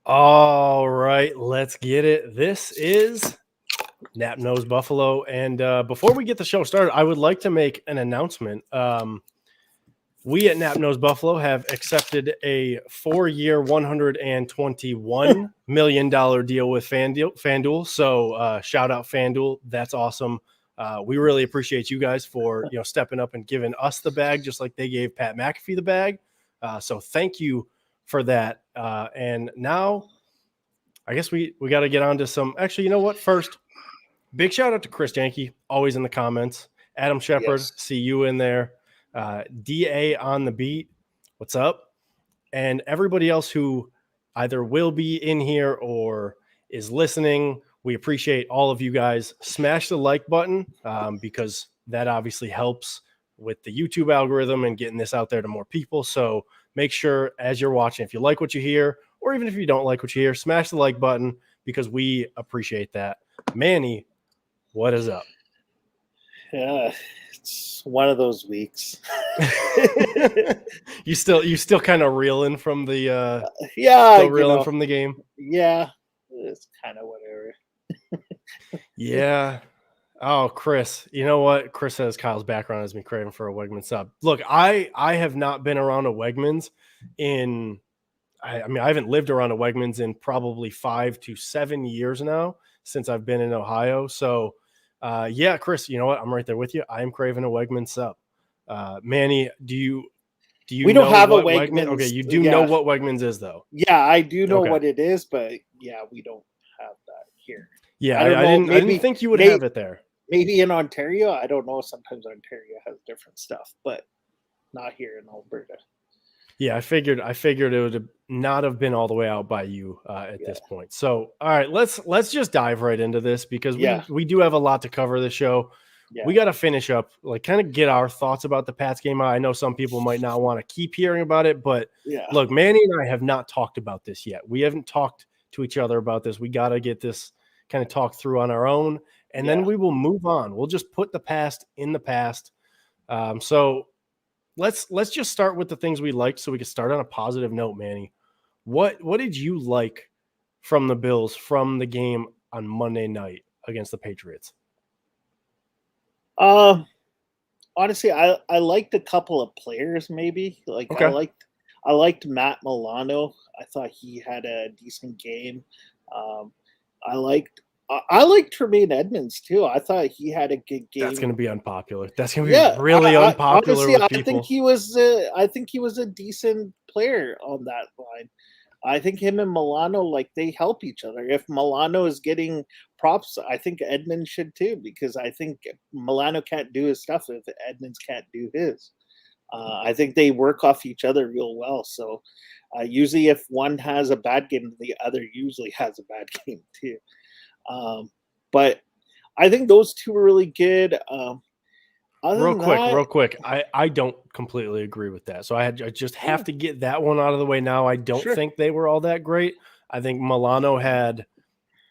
All right, let's get it. This is Nap Knows Buffalo. And before we get the show started, I would like to make an announcement. We at Nap Knows Buffalo have accepted a 4-year, $121 million deal with FanDuel. So shout out FanDuel. That's awesome. We really appreciate you guys for stepping up and giving us the bag, just like they gave Pat McAfee the bag. So thank you for that. And now I guess we got to get on to some. Actually, you know what? First, big shout out to Chris Janke, always in the comments. Adam Shepard, Yes. see you in there. DA on the beat, what's up? And everybody else who either will be in here or is listening, we appreciate all of you guys. Smash the like button because that obviously helps with the YouTube algorithm and getting this out there to more people. So make sure as you're watching, if you like what you hear, or even if you don't like what you hear, smash the like button because we appreciate that. Manny, what is up? Yeah, it's one of those weeks. you still kind of reeling from the Yeah, still reeling from the game. Yeah, it's kind of whatever. Yeah. Oh, Chris, you know what? Chris says Kyle's background has me craving for a Wegmans sub. Look, I have not been around a Wegmans in. I mean, I haven't lived around a Wegmans in probably 5 to 7 years now since I've been in Ohio. So, yeah, Chris, you know what? I'm right there with you. I am craving a Wegmans sub. Manny, do you We don't have a Wegmans. Okay, you do know what Wegmans is, though. Yeah, I do know Okay. what it is, but yeah, we don't have that here. Yeah, I didn't think you would have it there. Maybe in Ontario, I don't know. Sometimes Ontario has different stuff, but not here in Alberta. Yeah, I figured it would not have been all the way out by you at this point. So, all right, let's just dive right into this because we do have a lot to cover this show. Yeah. We got to finish up, like kind of get our thoughts about the Pats game. I know some people might not want to keep hearing about it, but look, Manny and I have not talked about this yet. We haven't talked to each other about this. We got to get this kind of talked through on our own, and then we will move on. We'll just put the past in the past. So let's just start with the things we liked so we can start on a positive note, Manny. What did you like from the Bills from the game on Monday night against the Patriots? Honestly, I liked a couple of players maybe. Like okay. I liked Matt Milano. I thought he had a decent game. I liked Tremaine Edmonds too. I thought he had a good game. That's going to be unpopular. That's going to be really unpopular honestly, with people. I think he was a decent player on that line. I think him and Milano, like, they help each other. If Milano is getting props, I think Edmonds should too, because I think Milano can't do his stuff if Edmonds can't do his. I think they work off each other real well. So usually if one has a bad game, the other usually has a bad game too. But I think those two were really good. Real quick. I don't completely agree with that. So I just have to get that one out of the way now. I don't think they were all that great. I think Milano had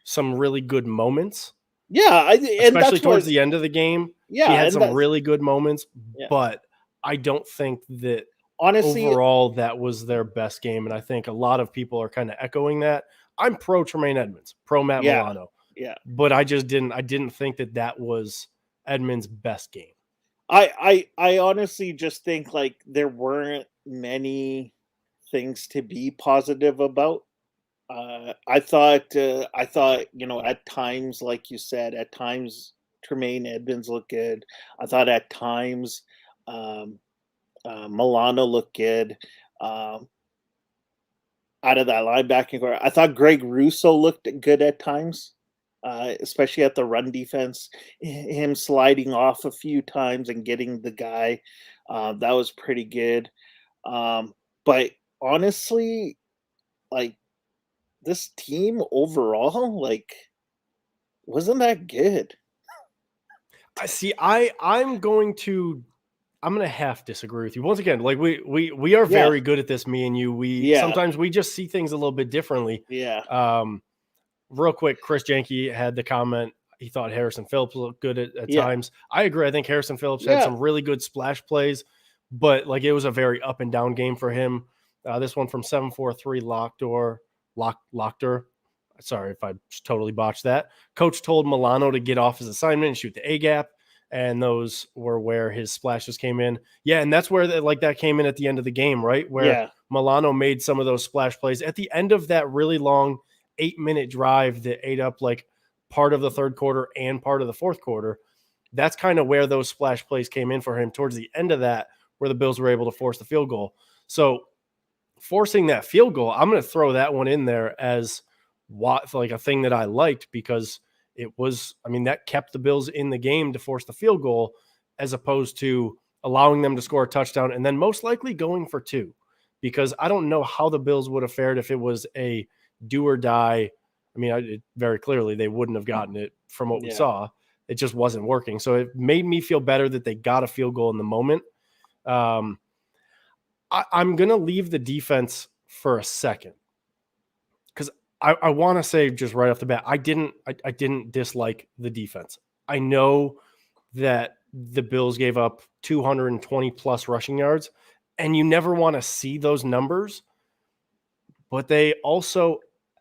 some really good moments. Yeah, especially towards the end of the game. Yeah, he had some really good moments, but I don't think that honestly overall that was their best game. And I think a lot of people are kind of echoing that. I'm pro Tremaine Edmonds, pro Matt Milano. Yeah, but I didn't think that was Edmonds' best game. I honestly just think like there weren't many things to be positive about. I thought at times, like you said, at times Tremaine Edmonds looked good. I thought at times Milano looked good. Out of that linebacking core, I thought Greg Russo looked good at times. Especially at the run defense, him sliding off a few times and getting the guy, that was pretty good. But honestly, like this team overall, like wasn't that good. I see. I'm going to half disagree with you once again. Like we are very good at this, me and you. Sometimes we just see things a little bit differently. Yeah. Real quick, Chris Janke had the comment. He thought Harrison Phillips looked good at times. I agree. I think Harrison Phillips had some really good splash plays, but like it was a very up and down game for him. This one from 743 Lockdoor Lochter. Sorry if I totally botched that. Coach told Milano to get off his assignment and shoot the A gap, and those were where his splashes came in. Yeah, and that's where that came in at the end of the game, right? Where Milano made some of those splash plays at the end of that really long 8-minute drive that ate up like part of the third quarter and part of the fourth quarter. That's kind of where those splash plays came in for him towards the end of that, where the Bills were able to force the field goal. So forcing that field goal, I'm going to throw that one in there as like a thing that I liked, because it was, I mean, that kept the Bills in the game to force the field goal, as opposed to allowing them to score a touchdown and then most likely going for two, because I don't know how the Bills would have fared if it was a do or die. I mean, very clearly they wouldn't have gotten it from what we saw. It just wasn't working. So it made me feel better that they got a field goal in the moment. I'm going to leave the defense for a second, because I want to say just right off the bat, I didn't dislike the defense. I know that the Bills gave up 220 plus rushing yards, and you never want to see those numbers, but they also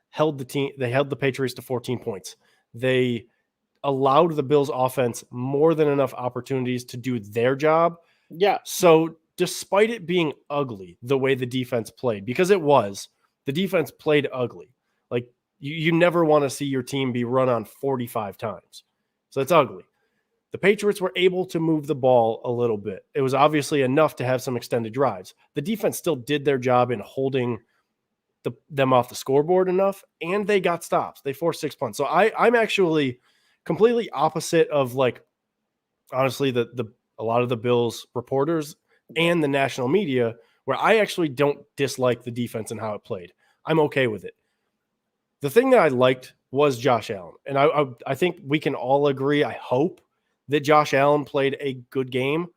held the Patriots to 14 points. They allowed the Bills offense more than enough opportunities to do their job. Yeah. So despite it being ugly, the way the defense played, because the defense played ugly. Like you never want to see your team be run on 45 times. So it's ugly. The Patriots were able to move the ball a little bit. It was obviously enough to have some extended drives. The defense still did their job in holding them off the scoreboard enough, and they got stops. They forced 6 punts. So I'm actually completely opposite of, like, honestly, a lot of the Bills reporters and the national media, where I actually don't dislike the defense and how it played. I'm okay with it. The thing that I liked was Josh Allen. And I think we can all agree, I hope, that Josh Allen played a good game.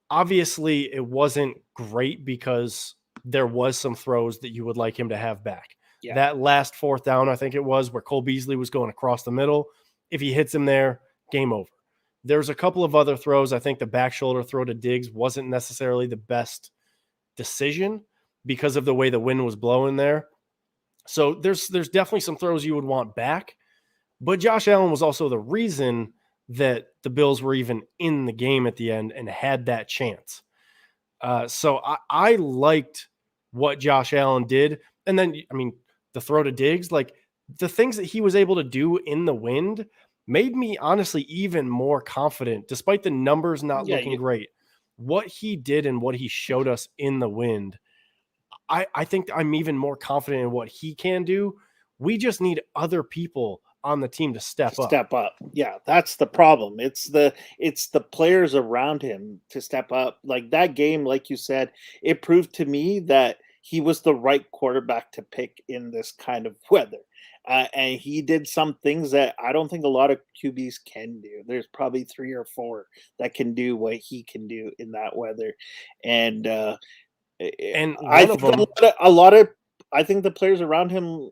Obviously, it wasn't great because there was some throws that you would like him to have back. Yeah. That last fourth down, I think it was, where Cole Beasley was going across the middle. If he hits him there, game over. There's a couple of other throws. I think the back shoulder throw to Diggs wasn't necessarily the best decision because of the way the wind was blowing there. So there's definitely some throws you would want back. But Josh Allen was also the reason that the Bills were even in the game at the end and had that chance. So I liked what Josh Allen did. And then, I mean, the throw to Diggs, like the things that he was able to do in the wind made me honestly even more confident, despite the numbers not looking great. What he did and what he showed us in the wind, I think I'm even more confident in what he can do. We just need other people on the team to step up. Yeah, that's the problem. It's the players around him to step up. Like that game, like you said, it proved to me that he was the right quarterback to pick in this kind of weather. And he did some things that I don't think a lot of QBs can do. There's probably 3 or 4 that can do what he can do in that weather. And I think a lot of I think the players around him,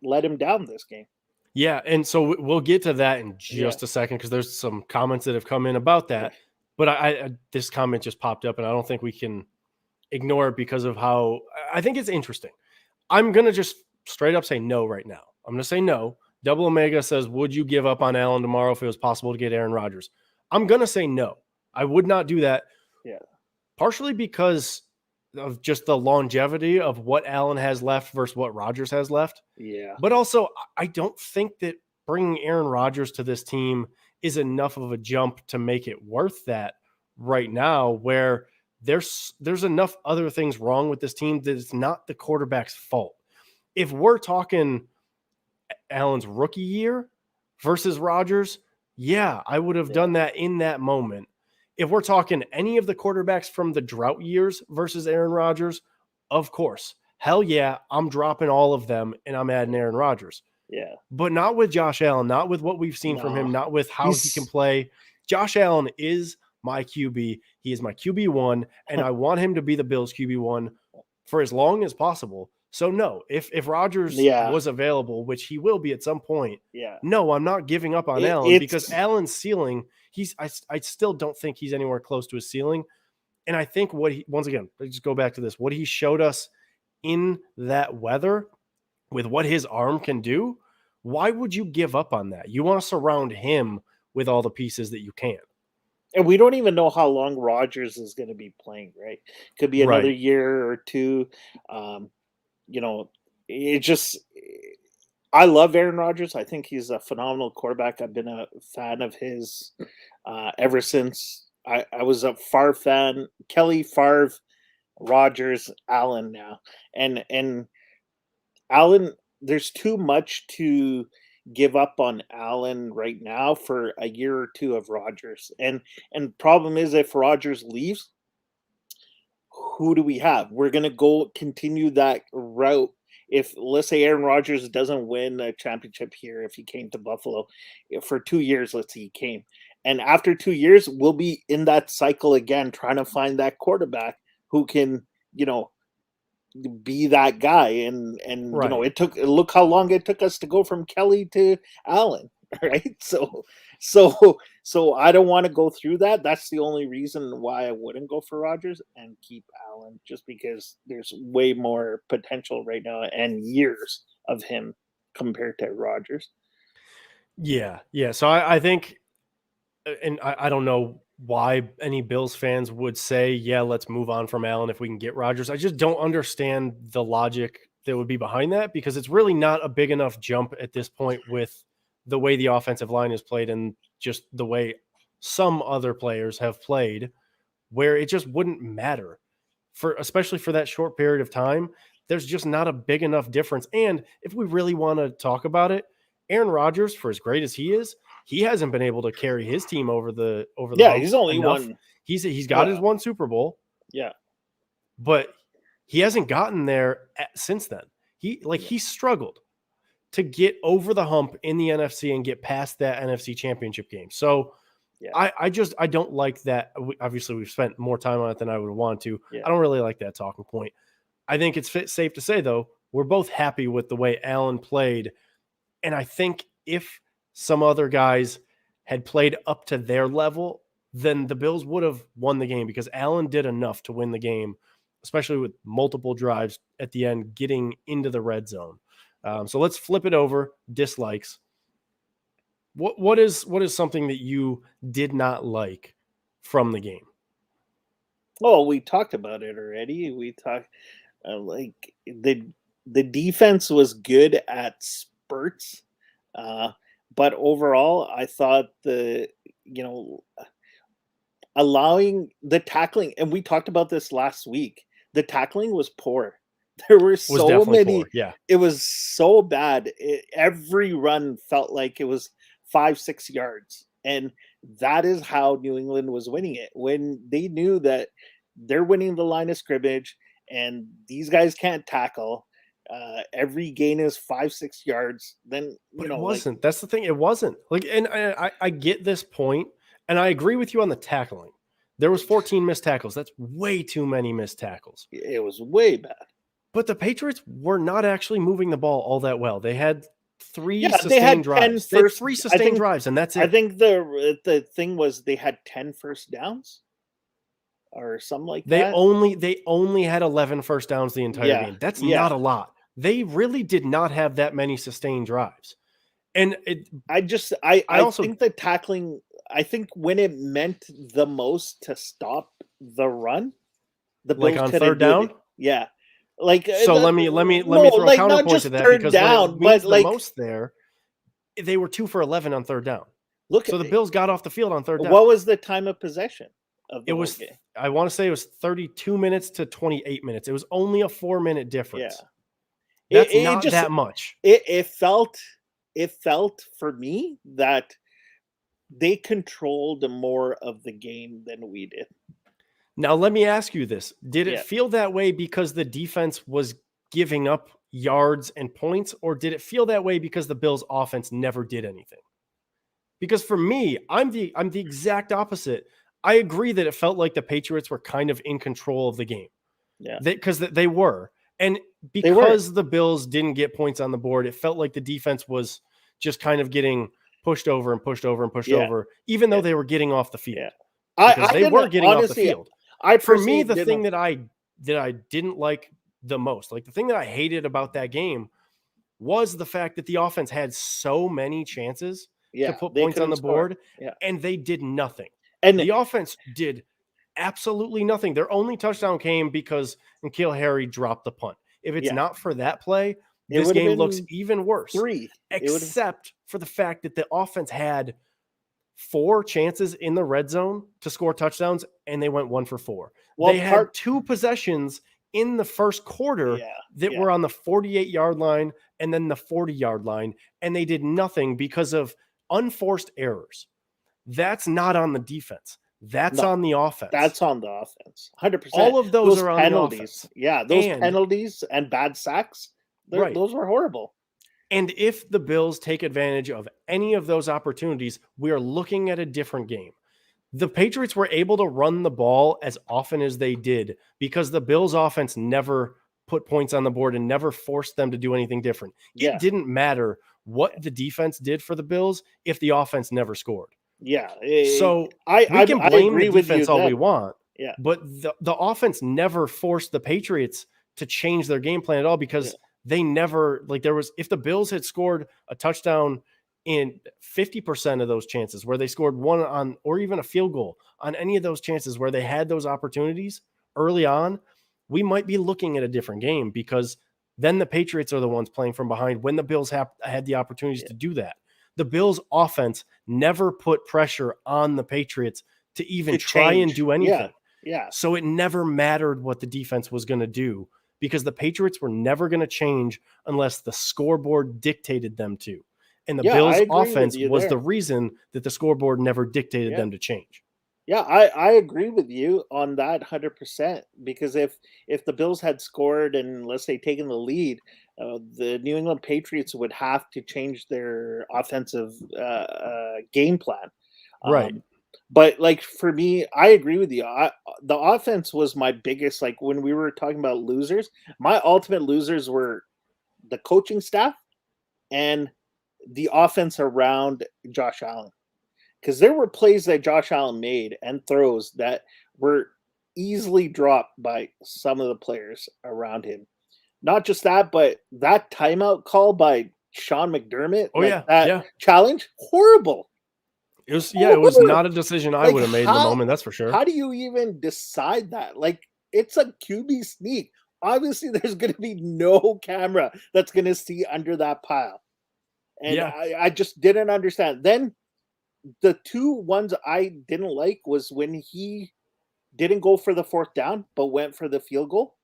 let him down this game. Yeah, and so we'll get to that in just a second, because there's some comments that have come in about that. But I this comment just popped up, and I don't think we can ignore it because of how I think it's interesting. I'm going to just straight up say no right now. I'm going to say no. Double Omega says, would you give up on Allen tomorrow if it was possible to get Aaron Rodgers? I'm going to say no. I would not do that. Yeah. Partially because of just the longevity of what Allen has left versus what Rodgers has left. Yeah. But also, I don't think that bringing Aaron Rodgers to this team is enough of a jump to make it worth that right now, where there's enough other things wrong with this team that it's not the quarterback's fault. If we're talking Allen's rookie year versus Rodgers, yeah, I would have done that in that moment. If we're talking any of the quarterbacks from the drought years versus Aaron Rodgers, of course. Hell yeah, I'm dropping all of them and I'm adding Aaron Rodgers. Yeah. But not with Josh Allen, not with what we've seen from him, not with how he can play. Josh Allen is my QB. He is my QB1, and I want him to be the Bills' QB1 for as long as possible. So no, if Rodgers was available, which he will be at some point, no, I'm not giving up on Allen, because Allen's ceiling, I still don't think he's anywhere close to his ceiling. And I think once again, let's just go back to this, what he showed us in that weather with what his arm can do, why would you give up on that? You want to surround him with all the pieces that you can. And we don't even know how long Rodgers is going to be playing, right? Could be another year or two. It just I love Aaron Rodgers. I think he's a phenomenal quarterback. I've been a fan of his ever since I was a Favre fan. Kelly, Favre, Rodgers, Allen now. And Allen, there's too much to give up on Allen right now for a year or two of Rodgers. And problem is, if Rodgers leaves, who do we have? We're going to continue that route. If, let's say, Aaron Rodgers doesn't win a championship here, if he came to Buffalo for 2 years, let's say he came. And after 2 years, we'll be in that cycle again, trying to find that quarterback who can, be that guy. And look how long it took us to go from Kelly to Allen, right? So I don't want to go through that. That's the only reason why I wouldn't go for Rodgers and keep Allen, just because there's way more potential right now and years of him compared to Rodgers. Yeah. So I think, and I don't know why any Bills fans would say, yeah, let's move on from Allen if we can get Rodgers. I just don't understand the logic that would be behind that, because it's really not a big enough jump at this point with the way the offensive line is played and just the way some other players have played, where it just wouldn't matter especially for that short period of time. There's just not a big enough difference. And if we really want to talk about it, Aaron Rodgers, for as great as he is, he hasn't been able to carry his team over the he's only enough. won. He's got his one Super Bowl. Yeah. But he hasn't gotten there since then. He struggled to get over the hump in the NFC and get past that NFC championship game. So I don't like that. Obviously, we've spent more time on it than I would want to. I don't really like that talking point. I think it's safe to say, though, we're both happy with the way Allen played. And I think if some other guys had played up to their level, then the Bills would have won the game, because Allen did enough to win the game, especially with multiple drives at the end, getting into the red zone. So let's flip it over. Dislikes. What is something that you did not like from the game? Oh, we talked about it already. We talked like the defense was good at spurts, but overall, I thought allowing the tackling, and we talked about this last week. The tackling was poor. There were so many. Yeah, it was so bad. Every run felt like it was 5-6 yards, and that is how New England was winning it, when they knew that they're winning the line of scrimmage and these guys can't tackle. Every gain is 5-6 yards. Then it wasn't. That's the thing. It wasn't and I get this point, and I agree with you on the tackling. There was 14 missed tackles. That's way too many missed tackles. It was way bad. But the Patriots were not actually moving the ball all that well. They had three sustained drives. They had 3 sustained drives, and that's it. I think the thing was they had 10 first downs or something like that. They only had 11 first downs the entire game. That's not a lot. They really did not have that many sustained drives. And I think the tackling, I think when it meant the most to stop the run, the Bills on third down? Yeah. Let me throw a counterpoint to that, because when it means the most there, they were 2 for 11 on third down. The Bills got off the field on third down. What was the time of possession of the game? I want to say it was 32 minutes to 28 minutes. It was only a 4-minute difference. Yeah. That's not that much. It felt for me that they controlled more of the game than we did. Now, let me ask you this. Did it feel that way because the defense was giving up yards and points, or did it feel that way because the Bills' offense never did anything? Because for me, I'm the exact opposite. I agree that it felt like the Patriots were kind of in control of the game. Yeah. Because they were. And because the Bills didn't get points on the board, it felt like the defense was just kind of getting pushed over and pushed over and pushed over, even though they were getting off the field. Yeah. Because they were getting off the field. For me, the thing that I didn't like the most, like the thing that I hated about that game, was the fact that the offense had so many chances to put they points on the board, Yeah. and they did nothing. And the offense did absolutely nothing. Their only touchdown came because N'Keal Harry dropped the punt. If it's not for that play, this game looks even worse. 3. Except for the fact that the offense had 4 chances in the red zone to score touchdowns, and they went 1 for 4. Well, they had 2 possessions in the first quarter that were on the 48-yard line and then the 40-yard line, and they did nothing because of unforced errors. That's not on the defense. That's on the offense. That's on the offense. 100%. All of those are on penalties. The offense. Yeah, those penalties and bad sacks, those were horrible. And if the Bills take advantage of any of those opportunities, we are looking at a different game. The Patriots were able to run the ball as often as they did because the Bills' offense never put points on the board and never forced them to do anything different. It didn't matter what the defense did for the Bills if the offense never scored. Yeah. So we can blame the defense all we want. Yeah. But the offense never forced the Patriots to change their game plan at all because they never, if the Bills had scored a touchdown in 50% of those chances where they scored one on, or even a field goal on any of those chances where they had those opportunities early on, we might be looking at a different game because then the Patriots are the ones playing from behind when the Bills had the opportunities to do that. The Bills offense never put pressure on the Patriots to even try and do anything. Yeah. So it never mattered what the defense was going to do because the Patriots were never going to change unless the scoreboard dictated them to. And the Bills offense was the reason that the scoreboard never dictated them to change. Yeah, I agree with you on that 100% because if the Bills had scored and let's say taken the lead, the New England Patriots would have to change their offensive game plan. Right. But for me, I agree with you. The offense was my biggest, when we were talking about losers, my ultimate losers were the coaching staff and the offense around Josh Allen. Because there were plays that Josh Allen made and throws that were easily dropped by some of the players around him. Not just that, but that timeout call by Sean McDermott, challenge, horrible. It was it was not a decision I would have made in the moment, that's for sure. How do you even decide that? It's a QB sneak. Obviously, there's going to be no camera that's going to see under that pile. And I just didn't understand. Then the 2 ones I didn't like was when he didn't go for the 4th down, but went for the field goal.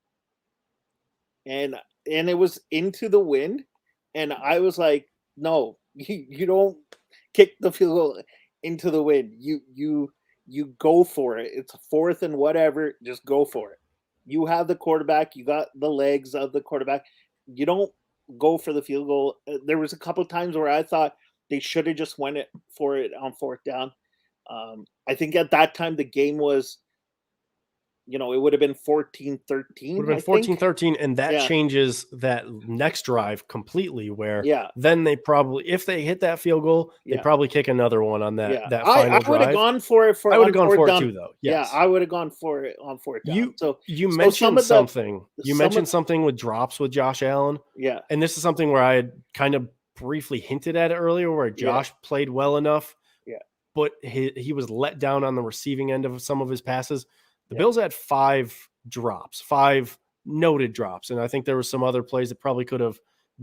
And it was into the wind. And I was like, no, you don't kick the field goal into the wind. You go for it. It's 4th and whatever. Just go for it. You have the quarterback. You got the legs of the quarterback. You don't go for the field goal. There was a couple of times where I thought they should have just went for it on 4th down. I think at that time the game was, it would have been 14-13. Would have been 14-13, and that changes that next drive completely where then they probably, if they hit that field goal, they probably kick another one on that final drive. I would have gone for it I would have gone for it too, though. Yes. Yeah, I would have gone for it on 4th down. You mentioned something. You mentioned something with drops with Josh Allen. Yeah. And this is something where I had kind of briefly hinted at it earlier where Josh played well enough, but he was let down on the receiving end of some of his passes. The Bills had 5 drops, 5 noted drops, and I think there were some other plays that probably could have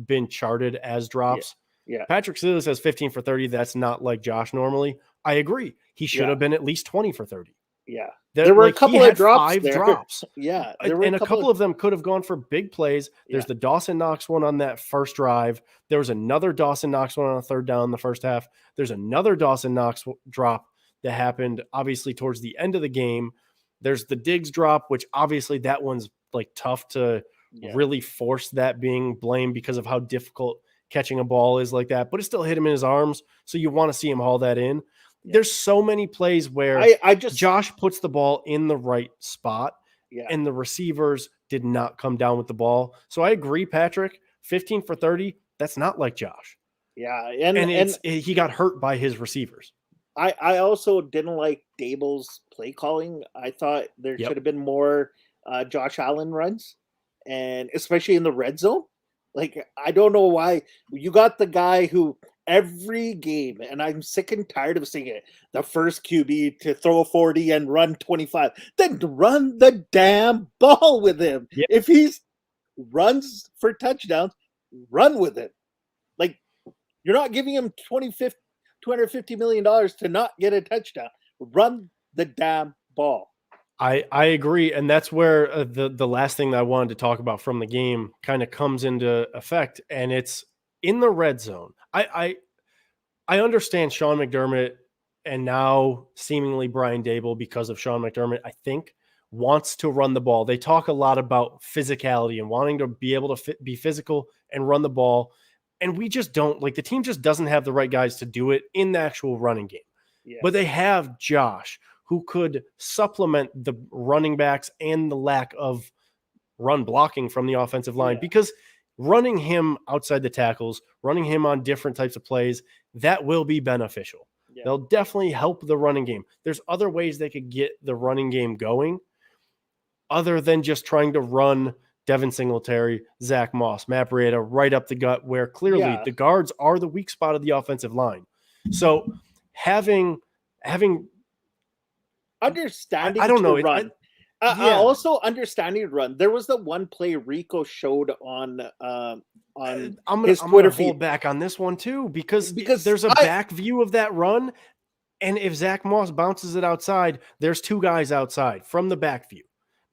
been charted as drops. Yeah. Patrick Sealy says 15 for 30. That's not like Josh normally. I agree. He should have been at least 20 for 30. Yeah. There were a couple of drops 5 drops. Yeah. And a couple of them could have gone for big plays. There's the Dawson Knox one on that first drive. There was another Dawson Knox one on a 3rd down in the first half. There's another Dawson Knox drop that happened obviously towards the end of the game. There's the Diggs drop, which obviously that one's tough to really force that being blamed because of how difficult catching a ball is like that, but it still hit him in his arms. So you want to see him haul that in. There's so many plays where Josh puts the ball in the right spot and the receivers did not come down with the ball. So I agree, Patrick, 15 for 30. That's not like Josh. Yeah. And he got hurt by his receivers. I also didn't like Dable's play calling. I thought there should have been more Josh Allen runs, and especially in the red zone. Like, I don't know why you got the guy who every game, and I'm sick and tired of seeing it, the first QB to throw 40 and run 25, then run the damn ball with him. Yeah. If he's runs for touchdowns, run with him. Like, you're not giving him $250 million to not get a touchdown. Run the damn ball. I agree, and that's where the last thing that I wanted to talk about from the game kind of comes into effect, and it's in the red zone. I understand Sean McDermott and now seemingly Brian Dable, because of Sean McDermott, I think, wants to run the ball. They talk a lot about physicality and wanting to be able to be physical and run the ball, and we just don't. Like, the team just doesn't have the right guys to do it in the actual running game. Yeah. But they have Josh, who could supplement the running backs and the lack of run blocking from the offensive line, because running him outside the tackles, running him on different types of plays, that will be beneficial. Yeah. They'll definitely help the running game. There's other ways they could get the running game going other than just trying to run Devin Singletary, Zach Moss, Matt Breida right up the gut, where clearly the guards are the weak spot of the offensive line. So having understanding, I don't know, run. Also understanding run. There was the one play Rico showed on his Twitter feed. Hold back on this one too, because there's a back view of that run, and if Zach Moss bounces it outside, there's two guys outside from the back view,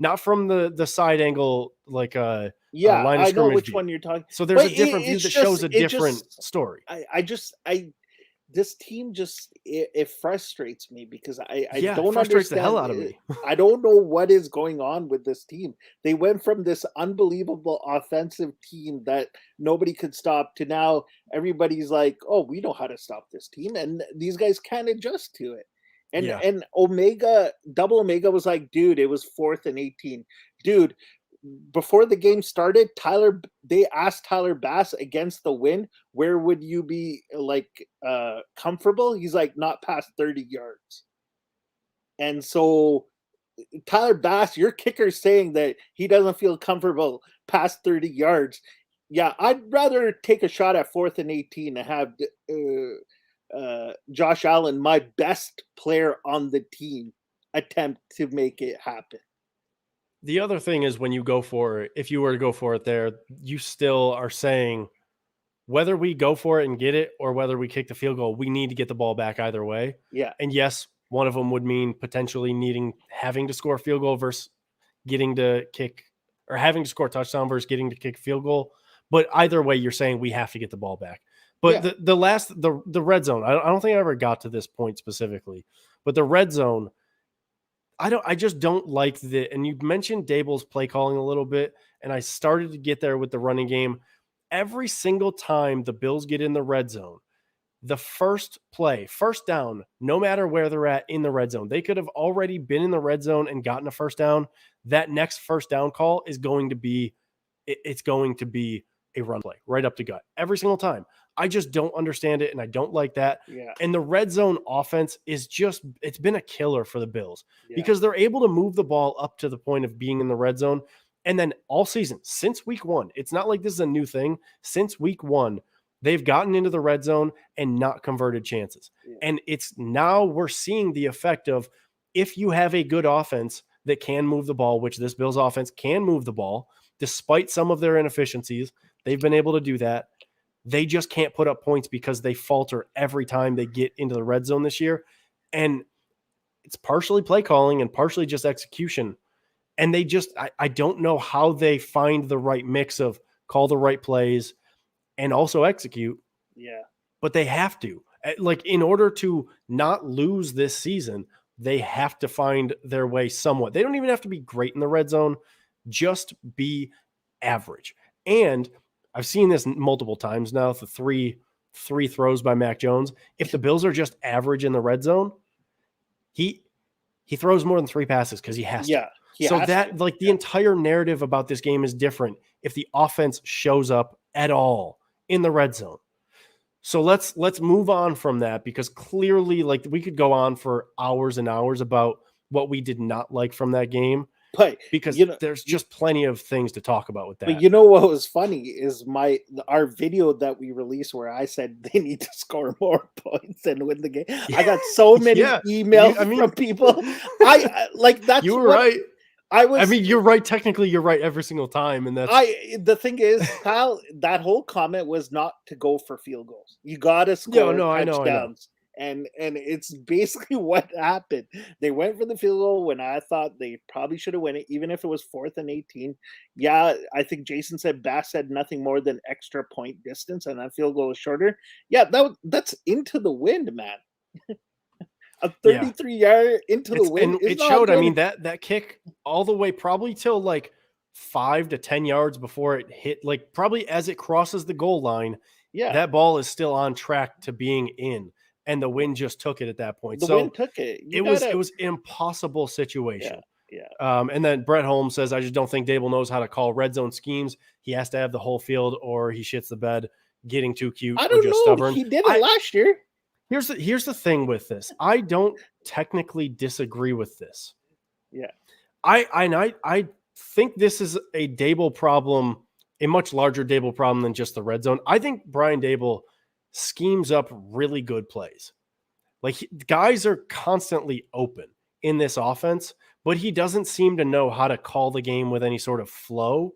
not from the side angle, like line of I know which view. one you're talking. So there's a different view that shows a different story. This team just it frustrates me, because I don't understand the hell out of me. I don't know what is going on with this team. They went from this unbelievable offensive team that nobody could stop to now everybody's like, oh, we know how to stop this team, and these guys can't adjust to it. And Double Omega was like, dude, it was 4th and 18. Dude, before the game started, they asked Tyler Bass against the wind, where would you be comfortable? He's like, not past 30 yards. And so Tyler Bass, your kicker's saying that he doesn't feel comfortable past 30 yards. Yeah, I'd rather take a shot at 4th and 18 and have Josh Allen, my best player on the team, attempt to make it happen. The other thing is, when you go for it, if you were to go for it there, you still are saying, whether we go for it and get it or whether we kick the field goal, we need to get the ball back either way. Yeah. And yes, one of them would mean potentially having to score a field goal versus getting to kick, or having to score a touchdown versus getting to kick a field goal. But either way, you're saying we have to get the ball back. But the red zone, I don't think I ever got to this point specifically, but the red zone, I just don't like and you mentioned Dable's play calling a little bit, and I started to get there with the running game. Every single time the Bills get in the red zone, the first play, first down, no matter where they're at in the red zone, they could have already been in the red zone and gotten a first down. That next first down call is going to be a run play right up the gut every single time. I just don't understand it, and I don't like that. Yeah. And the red zone offense is it's been a killer for the Bills because they're able to move the ball up to the point of being in the red zone. And then all season, since week 1, it's not like this is a new thing. Since week 1, they've gotten into the red zone and not converted chances. Yeah. And it's now we're seeing the effect of, if you have a good offense that can move the ball, which this Bills offense can move the ball, despite some of their inefficiencies, they've been able to do that. They just can't put up points because they falter every time they get into the red zone this year. And it's partially play calling and partially just execution. And they just, I don't know how they find the right mix of call the right plays and also execute. Yeah. But they have to. Like, in order to not lose this season, they have to find their way somewhat. They don't even have to be great in the red zone, just be average. And I've seen this multiple times now, the three throws by Mac Jones. If the Bills are just average in the red zone, he throws more than 3 passes because he has to. So that, like, the entire narrative about this game is different if the offense shows up at all in the red zone. So let's move on from that, because clearly, like, we could go on for hours and hours about what we did not like from that game. But because there's just plenty of things to talk about with that. But you know what was funny is our video that we released where I said they need to score more points and win the game. I got so many emails from people. That's you were right. You're right. Technically, you're right every single time, and that's the thing is, Kyle. That whole comment was not to go for field goals. You got to score touchdowns. I know. And it's basically what happened. They went for the field goal when I thought they probably should have won it, even if it was 4th and 18. Yeah, I think Jason said Bass said nothing more than extra point distance, and that field goal is shorter. Yeah, that's into the wind, man. A 33-yard into the wind. And it showed. Good. I mean, that kick all the way probably till like 5 to 10 yards before it hit, like probably as it crosses the goal line. Yeah, that ball is still on track to being in. And the wind just took it at that point. The wind took it. It was an impossible situation. Yeah. And then Brett Holmes says, I just don't think Dable knows how to call red zone schemes. He has to have the whole field or he shits the bed, getting too cute or just stubborn. He did it last year. Here's the thing with this. I don't technically disagree with this. Yeah. I think this is a Dable problem, a much larger Dable problem than just the red zone. I think Brian Dable schemes up really good plays. Like guys are constantly open in this offense, but he doesn't seem to know how to call the game with any sort of flow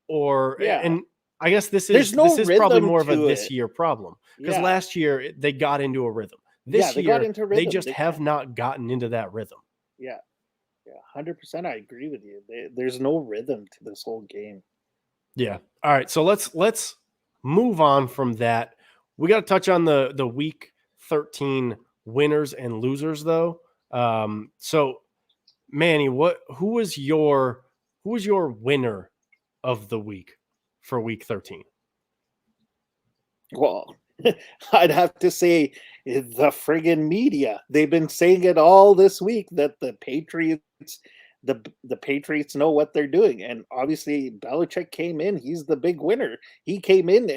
and I guess this is probably more of a this year problem because last year they got into a rhythm. This year they just have not gotten into that rhythm. Yeah. 100%. I agree with you. There's no rhythm to this whole game. Yeah. All right. So let's move on from that. We got to touch on the week 13 winners and losers, though. So, Manny, who was your winner of the week for week 13? Well, I'd have to say the friggin' media. They've been saying it all this week that the Patriots, the Patriots know what they're doing, and obviously Belichick came in. He's the big winner. He came in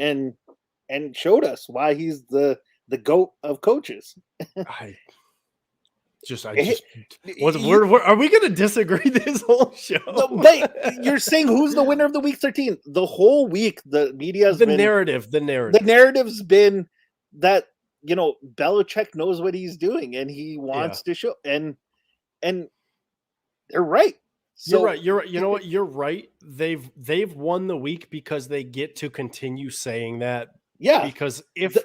and showed us why he's the GOAT of coaches. Are we going to disagree this whole show? No, but you're saying who's the winner of the week 13? The whole week, the media's the narrative's been that, Belichick knows what he's doing and he wants to show, and they're right. So, you're right. You know what? You're right. They've won the week because they get to continue saying that. Yeah. Because if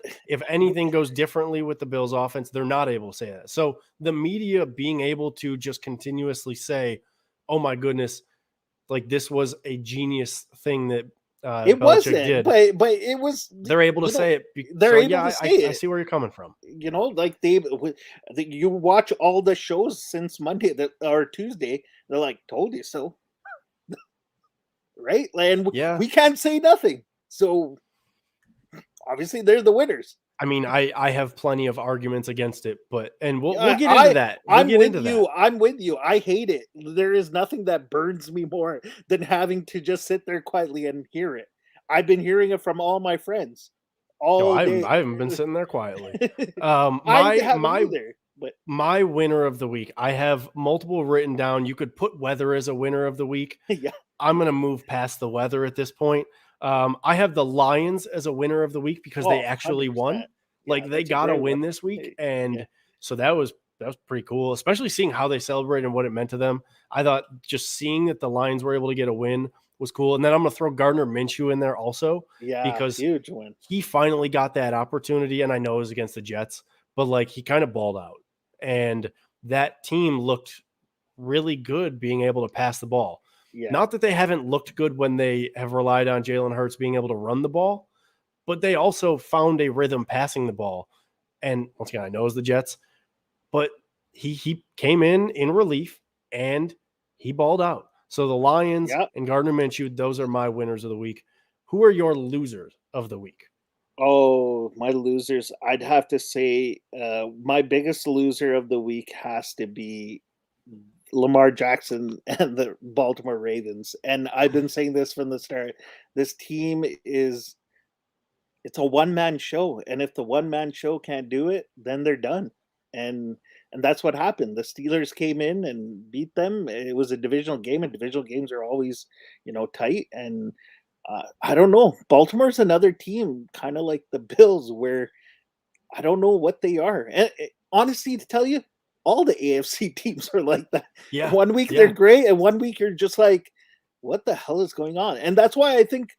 anything goes differently with the Bills offense, they're not able to say that. So the media being able to just continuously say, oh my goodness, like this was a genius thing that it wasn't, did. But it was. They're able to say it. I see where you're coming from. Like you watch all the shows since Monday or Tuesday. They're like, told you so. Right? And we can't say nothing. So obviously they're the winners. I mean, I have plenty of arguments against it, but we'll get into that. I'm with you. I hate it. There is nothing that burns me more than having to just sit there quietly and hear it. I've been hearing it from all my friends all day. I haven't been sitting there quietly. I haven't either. But my winner of the week, I have multiple written down. You could put weather as a winner of the week. Yeah. I'm going to move past the weather at this point. I have the Lions as a winner of the week because they actually 100%. Won. Like they got to win this week. And so that was pretty cool, especially seeing how they celebrated and what it meant to them. I thought just seeing that the Lions were able to get a win was cool. And then I'm going to throw Gardner Minshew in there also. Yeah, because huge win. He finally got that opportunity. And I know it was against the Jets, but like he kind of balled out. And that team looked really good being able to pass the ball. Yeah. Not that they haven't looked good when they have relied on Jalen Hurts being able to run the ball, but they also found a rhythm passing the ball. And once again, I know it's the Jets, but he came in relief and he balled out. So the Lions and Gardner Minshew, those are my winners of the week. Who are your losers of the week? Oh, my losers. I'd have to say my biggest loser of the week has to be Lamar Jackson and the Baltimore Ravens. And I've been saying this from the start. This team it's a one-man show. And if the one-man show can't do it, then they're done. And that's what happened. The Steelers came in and beat them. It was a divisional game, and divisional games are always, tight. And I don't know. Baltimore's another team, kind of like the Bills, where I don't know what they are. And honestly, to tell you, all the AFC teams are like that. Yeah. One week they're great, and one week you're just like, what the hell is going on? And that's why I think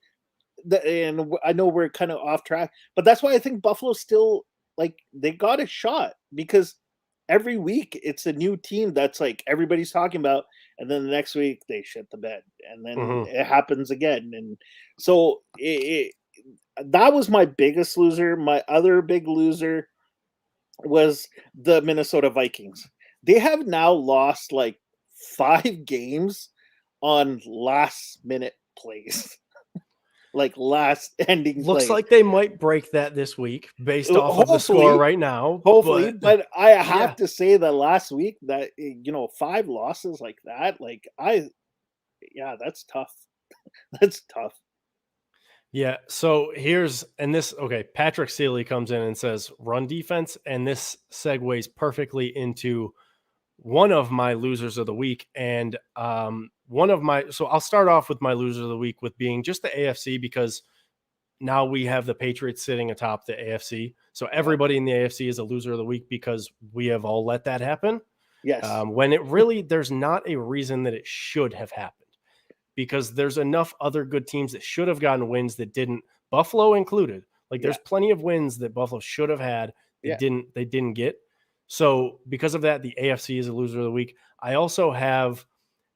and I know we're kind of off track, but that's why I think Buffalo's still like they got a shot, because every week it's a new team that's like everybody's talking about, and then the next week they shit the bed, and then it happens again. And so that was my biggest loser. My other big loser was the Minnesota Vikings. They have now lost like 5 games on last minute plays. Like last ending looks plays. Like they might break that this week based off of the score right now. Hopefully, but I have to say that last week that 5 losses like that, that's tough. That's tough. Yeah. So Patrick Seeley comes in and says run defense, and this segues perfectly into one of my losers of the week. And so I'll start off with my loser of the week with being just the AFC, because now we have the Patriots sitting atop the AFC. So everybody in the AFC is a loser of the week because we have all let that happen. Yes. When there's not a reason that it should have happened, because there's enough other good teams that should have gotten wins that didn't, Buffalo included. Like there's plenty of wins that Buffalo should have had. They didn't get. So because of that, the AFC is a loser of the week. I also have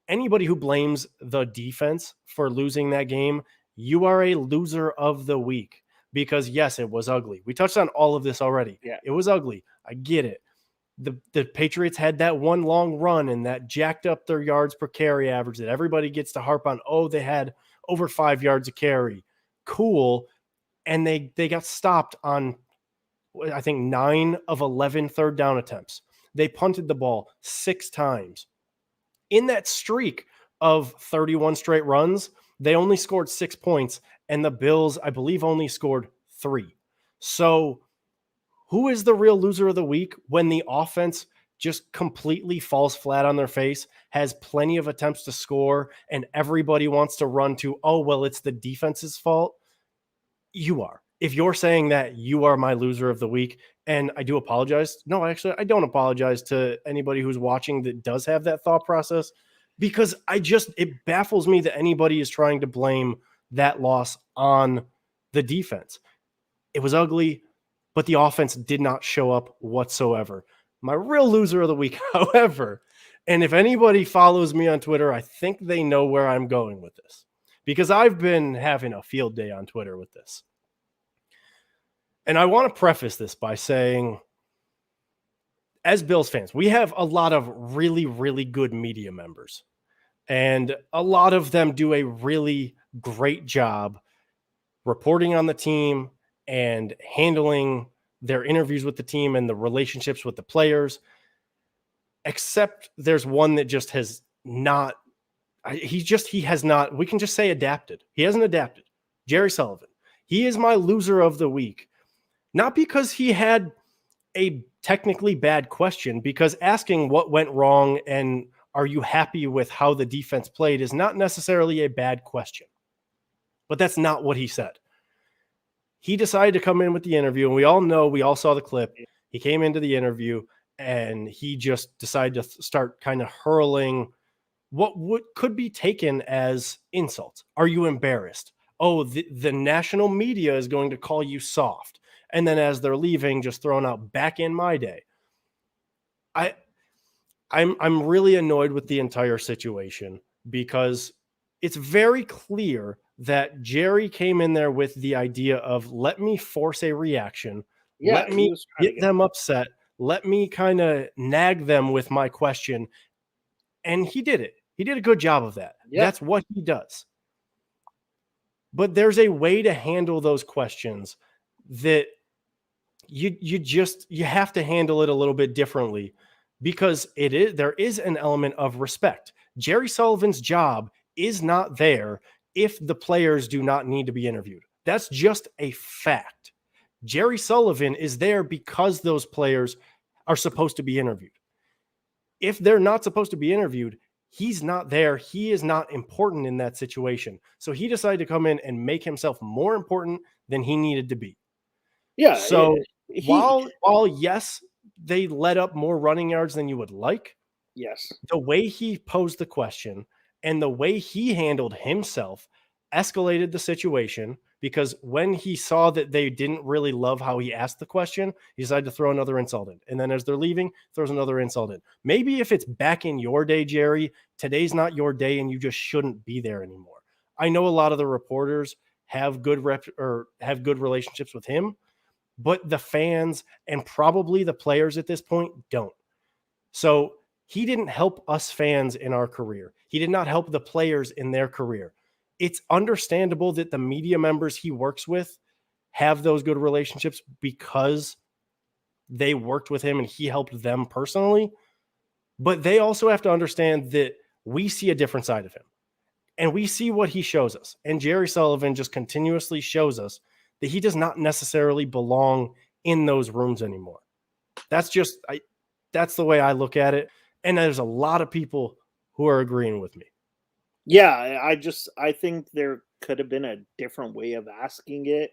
anybody who blames the defense for losing that game. You are a loser of the week, because yes, it was ugly. We touched on all of this already. Yeah. It was ugly. I get it. The Patriots had that one long run and that jacked up their yards per carry average that everybody gets to harp on. Oh, they had over 5 yards a carry. Cool. And they got stopped on, I think, 9 of 11 third down attempts. They punted the ball 6 times. In that streak of 31 straight runs, they only scored 6 points, and the Bills, I believe, only scored 3. So who is the real loser of the week when the offense just completely falls flat on their face, has plenty of attempts to score, and everybody wants to run to, oh, well, it's the defense's fault? You are. If you're saying that, you are my loser of the week. And I do apologize. No, actually, I don't apologize to anybody who's watching that does have that thought process, because it baffles me that anybody is trying to blame that loss on the defense. It was ugly, but the offense did not show up whatsoever. My real loser of the week, however, and if anybody follows me on Twitter, I think they know where I'm going with this, because I've been having a field day on Twitter with this. And I want to preface this by saying, as Bills fans, we have a lot of really, really good media members, and a lot of them do a really great job reporting on the team and handling their interviews with the team and the relationships with the players. Except there's one that just has not, he has not, we can just say adapted. He hasn't adapted. Jerry Sullivan. He is my loser of the week. Not because he had a technically bad question, because asking what went wrong and are you happy with how the defense played is not necessarily a bad question. But that's not what he said. He decided to come in with the interview, and we all saw the clip. He came into the interview and he just decided to start kind of hurling what could be taken as insults. Are you embarrassed? Oh, the national media is going to call you soft. And then as they're leaving, just throwing out back in my day. I'm really annoyed with the entire situation, because it's very clear that Jerry came in there with the idea of, let me force a reaction. Let me get them upset. Let me kind of nag them with my question. And he did it. He did a good job of that. Yeah. That's what he does. But there's a way to handle those questions that you have to handle it a little bit differently, because there is an element of respect. Jerry Sullivan's job is not there if the players do not need to be interviewed. That's just a fact. Jerry Sullivan is there because those players are supposed to be interviewed. If they're not supposed to be interviewed, he's not there. He is not important in that situation. So he decided to come in and make himself more important than he needed to be. Yeah. So while yes, they let up more running yards than you would like. Yes. The way he posed the question and the way he handled himself escalated the situation, because when he saw that they didn't really love how he asked the question, he decided to throw another insult in. And then as they're leaving, throws another insult in. Maybe if it's back in your day, Jerry, today's not your day and you just shouldn't be there anymore. I know a lot of the reporters have good relationships with him, but the fans and probably the players at this point don't. So he didn't help us fans in our career. He did not help the players in their career. It's understandable that the media members he works with have those good relationships because they worked with him and he helped them personally. But they also have to understand that we see a different side of him and we see what he shows us. And Jerry Sullivan just continuously shows us that he does not necessarily belong in those rooms anymore. That's the way I look at it. And there's a lot of people who are agreeing with me. Yeah, I think there could have been a different way of asking it.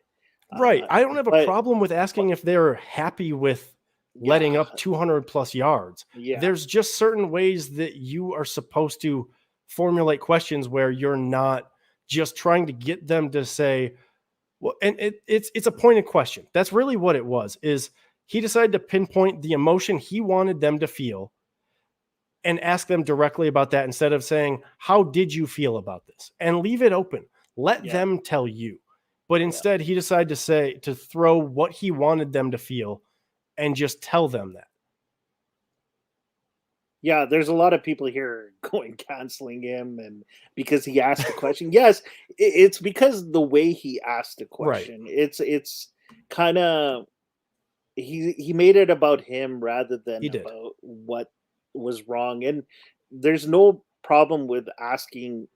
Right. I don't have a problem with asking if they're happy with letting up 200 plus yards. Yeah. There's just certain ways that you are supposed to formulate questions where you're not just trying to get them to say, well, and it's a pointed question. That's really what it was, is he decided to pinpoint the emotion he wanted them to feel and ask them directly about that instead of saying, how did you feel about this? And leave it open. Let them tell you. But instead, he decided to throw what he wanted them to feel and just tell them that. Yeah, there's a lot of people here canceling him, and because he asked the question. Yes, it's because the way he asked the question. Right. It's kind of he made it about him rather than about what was wrong. And there's no problem with asking,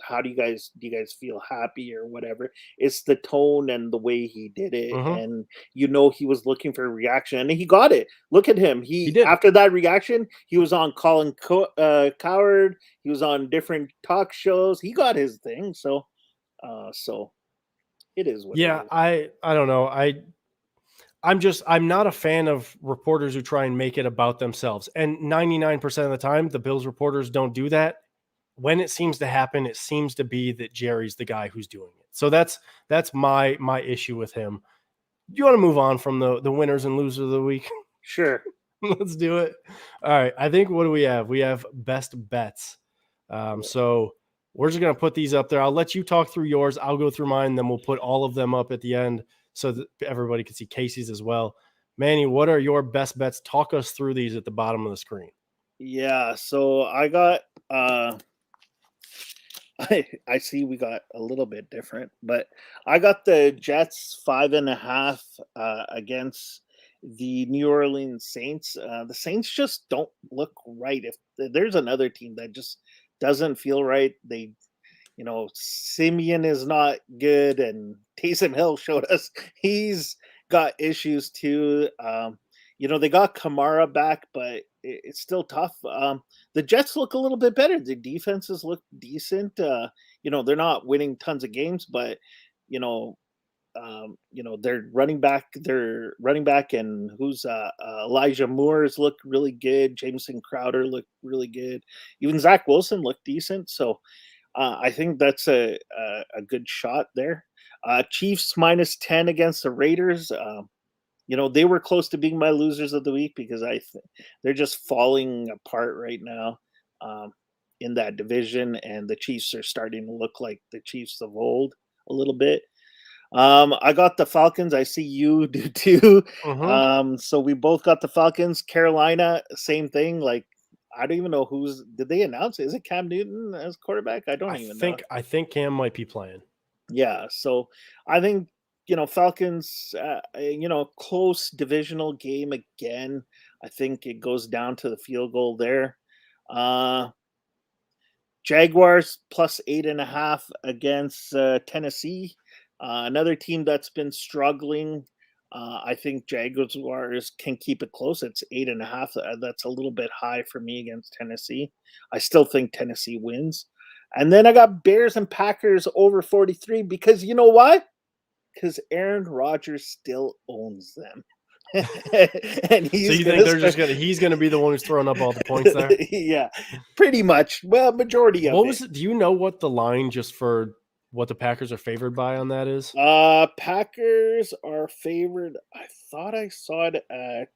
how do you guys feel happy or whatever. It's the tone and the way he did it. And he was looking for a reaction and he got it. Look at him. He did. After that reaction, he was on Colin Cowherd. He was on different talk shows. He got his thing. So it is what it is. I don't know. I'm not a fan of reporters who try and make it about themselves. And 99% of the time, the Bills reporters don't do that. When it seems to happen, it seems to be that Jerry's the guy who's doing it. So that's my issue with him. Do you want to move on from the winners and losers of the week? Sure. Let's do it. All right. I think, what do we have? We have best bets. So we're just going to put these up there. I'll let you talk through yours. I'll go through mine. Then we'll put all of them up at the end so that everybody can see Casey's as well. Manny, what are your best bets? Talk us through these at the bottom of the screen. Yeah. So I got, I see we got a little bit different, but I got the Jets 5.5 against the New Orleans Saints. The Saints just don't look right. If there's another team that just doesn't feel right, Simeon is not good, and Taysom Hill showed us he's got issues too. They got Kamara back, but it's still tough. The Jets look a little bit better. The defenses look decent. They're not winning tons of games, but their running back and who's Elijah Moore's looked really good. Jameson Crowder looked really good. Even Zach Wilson looked decent. So I think that's a good shot there. Chiefs -10 against the Raiders. They were close to being my losers of the week because they're just falling apart right now in that division, and the Chiefs are starting to look like the Chiefs of old a little bit. I got the Falcons. I see you do too. So we both got the Falcons. Carolina, same thing. Like, I don't even know did they announce it? Is it Cam Newton as quarterback? I don't even know. I think Cam might be playing. Yeah. So I think, Falcons, close divisional game again. I think it goes down to the field goal there. Jaguars +8.5 against Tennessee. Another team that's been struggling. I think Jaguars can keep it close. It's 8.5. That's a little bit high for me against Tennessee. I still think Tennessee wins. And then I got Bears and Packers over 43 because you know why? Because Aaron Rodgers still owns them. And so you think he's gonna be the one who's throwing up all the points there? Yeah, pretty much. Well, majority of it. Do you know what the line just for what the Packers are favored by on that is? Packers are favored. I thought I saw it at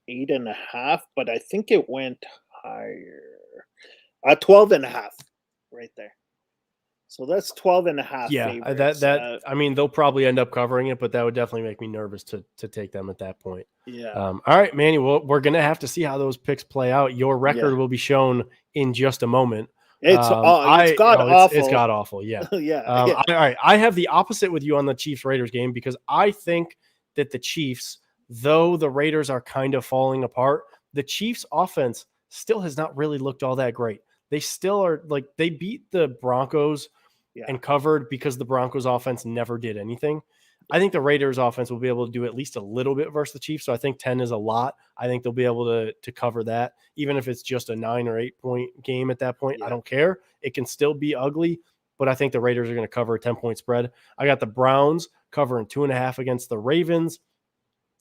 8.5, but I think it went higher. 12.5 right there. So that's 12.5. Yeah, favorites. I mean, they'll probably end up covering it, but that would definitely make me nervous to take them at that point. Yeah. All right, Manny. Well, we're gonna have to see how those picks play out. Your record will be shown in just a moment. It's god awful. It's god awful. Yeah. Yeah. All right. I have the opposite with you on the Chiefs Raiders game because I think that the Chiefs, though the Raiders are kind of falling apart, the Chiefs offense still has not really looked all that great. They still are like they beat the Broncos and covered because the Broncos offense never did anything. I think the Raiders offense will be able to do at least a little bit versus the Chiefs. So I think 10 is a lot. I think they'll be able to cover that. Even if it's just a 9 or 8 point game at that point, I don't care. It can still be ugly, but I think the Raiders are going to cover a 10-point spread. I got the Browns covering 2.5 against the Ravens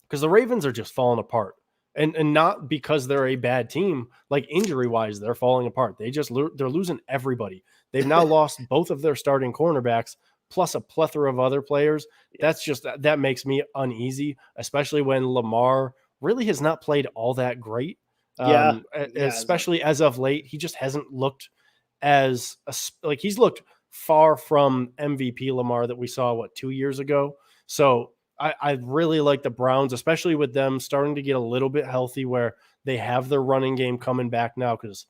because the Ravens are just falling apart. And not because they're a bad team, like injury-wise, they're falling apart. They're losing everybody. They've now lost both of their starting cornerbacks, plus a plethora of other players. That makes me uneasy, especially when Lamar really has not played all that great. Especially as of late, he just hasn't looked he's looked far from MVP Lamar that we saw 2 years ago. So I really like the Browns, especially with them starting to get a little bit healthy where they have their running game coming back now because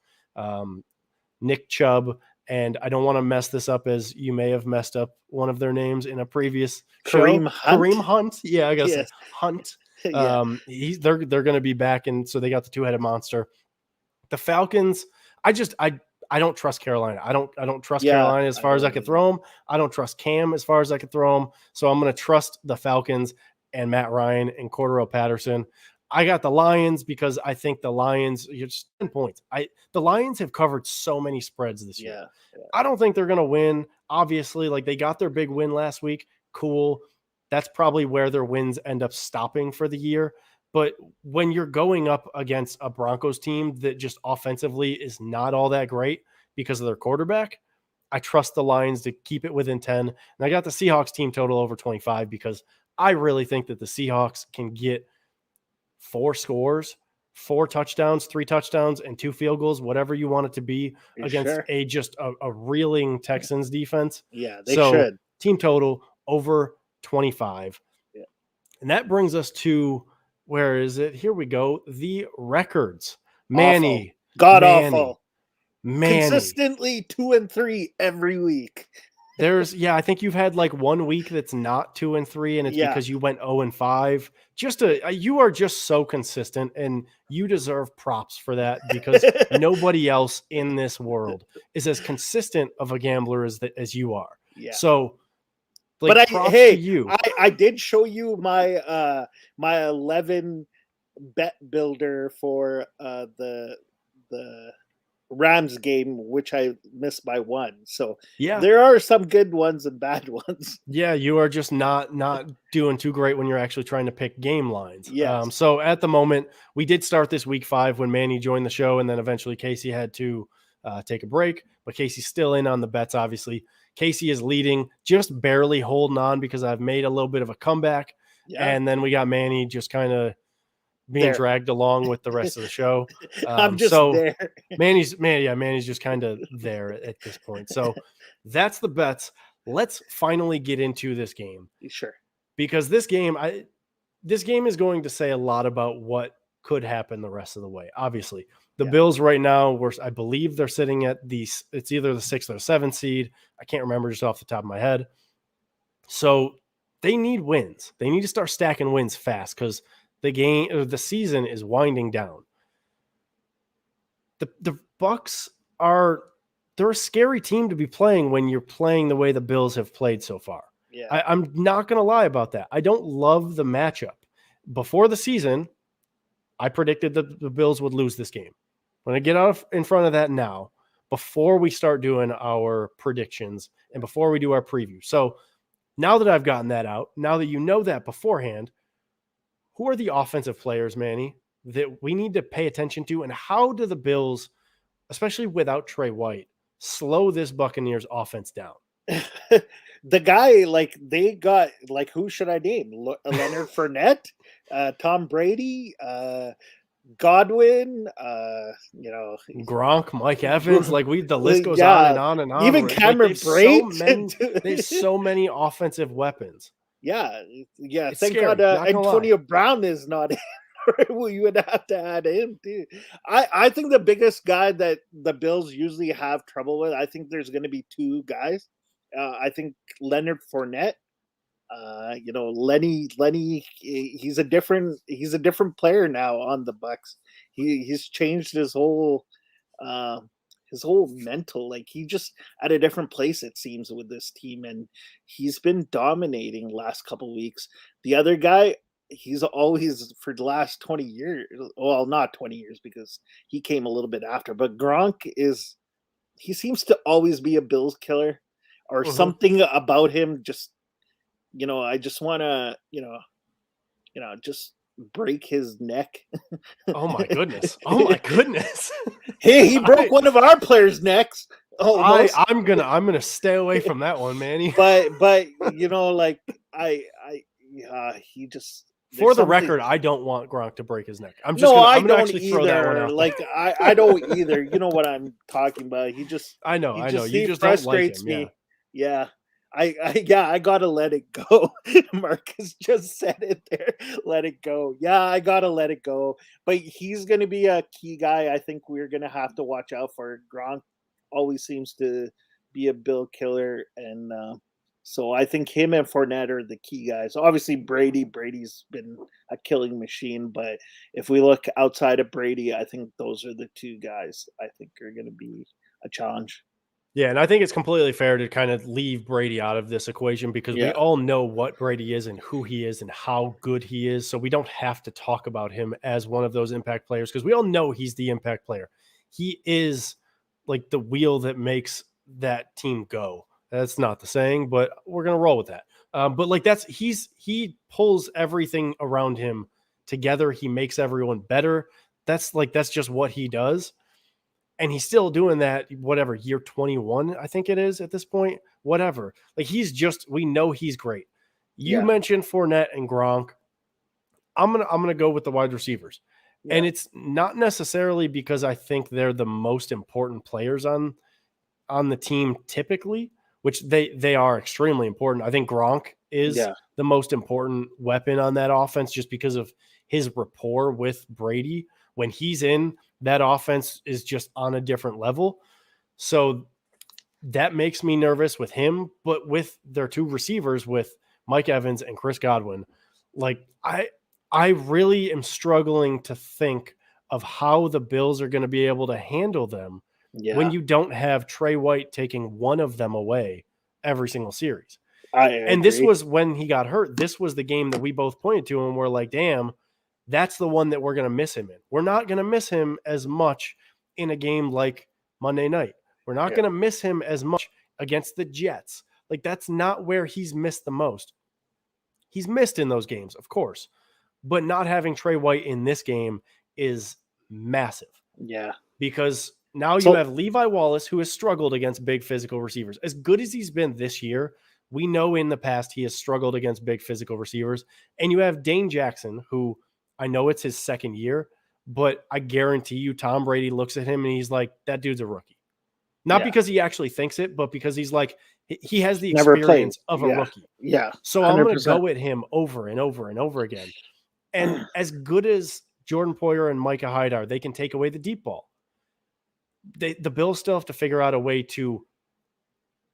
Nick Chubb, and I don't want to mess this up as you may have messed up one of their names in a previous Kareem show. Hunt? Kareem Hunt. Yeah, I guess Hunt. They're going to be back, and so they got the two-headed monster. The Falcons, I don't trust Carolina. I don't trust Carolina as far as I could throw them. I don't trust Cam as far as I could throw them. So I'm going to trust the Falcons and Matt Ryan and Cordero Patterson. I got the Lions because I think the Lions, you're just 10 points. The Lions have covered so many spreads this year. Yeah. I don't think they're going to win. Obviously, like they got their big win last week. Cool. That's probably where their wins end up stopping for the year. But when you're going up against a Broncos team that just offensively is not all that great because of their quarterback, I trust the Lions to keep it within 10. And I got the Seahawks team total over 25 because I really think that the Seahawks can get 4 scores, 4 touchdowns, 3 touchdowns, and 2 field goals, whatever you want it to be against a reeling Texans defense. Yeah, they should. Team total over 25. Yeah. And that brings us to – where is it? Here we go. The records. Manny. Awful. Manny. Consistently 2-3 every week. I think you've had like 1 week that's not 2-3, and it's because you went 0-5. You are just so consistent, and you deserve props for that because nobody else in this world is as consistent of a gambler as you are. Yeah. So, but I did show you my my 11 bet builder for the Rams game, which I missed by 1. So there are some good ones and bad ones. Yeah, you are just not doing too great when you're actually trying to pick game lines. Yeah. So at the moment, we did start this week 5 when Manny joined the show, and then eventually Casey had to take a break. But Casey's still in on the bets, obviously. Casey is leading, just barely holding on because I've made a little bit of a comeback. Yeah. And then we got Manny just kind of being dragged along with the rest of the show. I'm just there. Manny's just kind of there at this point. So that's the bets. Let's finally get into this game. Sure. Because this game is going to say a lot about what could happen the rest of the way. Obviously, the Bills right now, I believe they're sitting at it's either the 6th or 7th seed. I can't remember just off the top of my head. So they need wins. They need to start stacking wins fast because the season is winding down. The Bucs they're a scary team to be playing when you're playing the way the Bills have played so far. Yeah. I'm not going to lie about that. I don't love the matchup. Before the season, I predicted that the Bills would lose this game. I'm going to get out in front of that now before we start doing our predictions and before we do our preview. So now that I've gotten that out, now that you know that beforehand, who are the offensive players, Manny, that we need to pay attention to? And how do the Bills, especially without Trey White, slow this Buccaneers offense down? The guy, like, they got, like, who should I name? Leonard Fournette, Tom Brady, Godwin, Gronk, Mike Evans, like the list goes on and on and on. Even Cameron Brate. There's so many offensive weapons. Yeah. It's Thank scary, God Antonio Brown is not in. Well, you would have to add him too. I think the biggest guy that the Bills usually have trouble with, I think there's going to be two guys. I think Leonard Fournette. Lenny, he's a different player now on the Bucs. He's changed his whole mental, like he just at a different place, it seems, with this team, and he's been dominating last couple weeks. The other guy, he's always, for the last 20 years, well, not 20 years because he came a little bit after, but Gronk he seems to always be a Bills killer, or something about him just, I just want to, just break his neck. Oh my goodness. Oh my goodness. Hey, he broke one of our players' necks. I'm gonna stay away from that one, Manny. But like he just, for the record, I don't want Gronk to break his neck. I'm gonna actually throw that one out. Like I don't either. You know what I'm talking about. He just, I know. You just frustrates don't like him, me. Yeah. I gotta let it go. Marcus just said it there. Let it go. Yeah, I gotta let it go. But he's gonna be a key guy. I think we're gonna have to watch out for. Gronk always seems to be a Bill killer, and so I think him and Fournette are the key guys. Obviously, Brady's been a killing machine, but if we look outside of Brady, I think those are the two guys I think are gonna be a challenge. Yeah, and I think it's completely fair to kind of leave Brady out of this equation because we all know what Brady is and who he is and how good he is. So we don't have to talk about him as one of those impact players because we all know he's the impact player. He is like the wheel that makes that team go. That's not the saying, but we're going to roll with that. But like he pulls everything around him together. He makes everyone better. That's just what he does. And he's still doing that, whatever, year 21, I think it is at this point, whatever. Like we know he's great. You mentioned Fournette and Gronk. I'm going to go with the wide receivers. Yeah. And it's not necessarily because I think they're the most important players on the team typically, which they are extremely important. I think Gronk is the most important weapon on that offense just because of his rapport with Brady. When he's in, that offense is just on a different level. So that makes me nervous with him. But with their two receivers, with Mike Evans and Chris Godwin, like I really am struggling to think of how the Bills are going to be able to handle them when you don't have Trey White taking one of them away every single series. And this was when he got hurt. This was the game that we both pointed to and we're like, damn, that's the one that we're going to miss him in. We're not going to miss him as much in a game like Monday night. We're not going to miss him as much against the Jets. Like, that's not where he's missed the most. He's missed in those games, of course. But not having Trey White in this game is massive. Yeah. Because now you have Levi Wallace, who has struggled against big physical receivers. As good as he's been this year, we know in the past he has struggled against big physical receivers. And you have Dane Jackson, who – I know it's his second year, but I guarantee you Tom Brady looks at him and he's like, that dude's a rookie. Not because he actually thinks it, but because he's like, he has the experience of a rookie. Yeah. So 100%. I'm going to go at him over and over and over again. And as good as Jordan Poyer and Micah Hyde are, they can take away the deep ball. The Bills still have to figure out a way to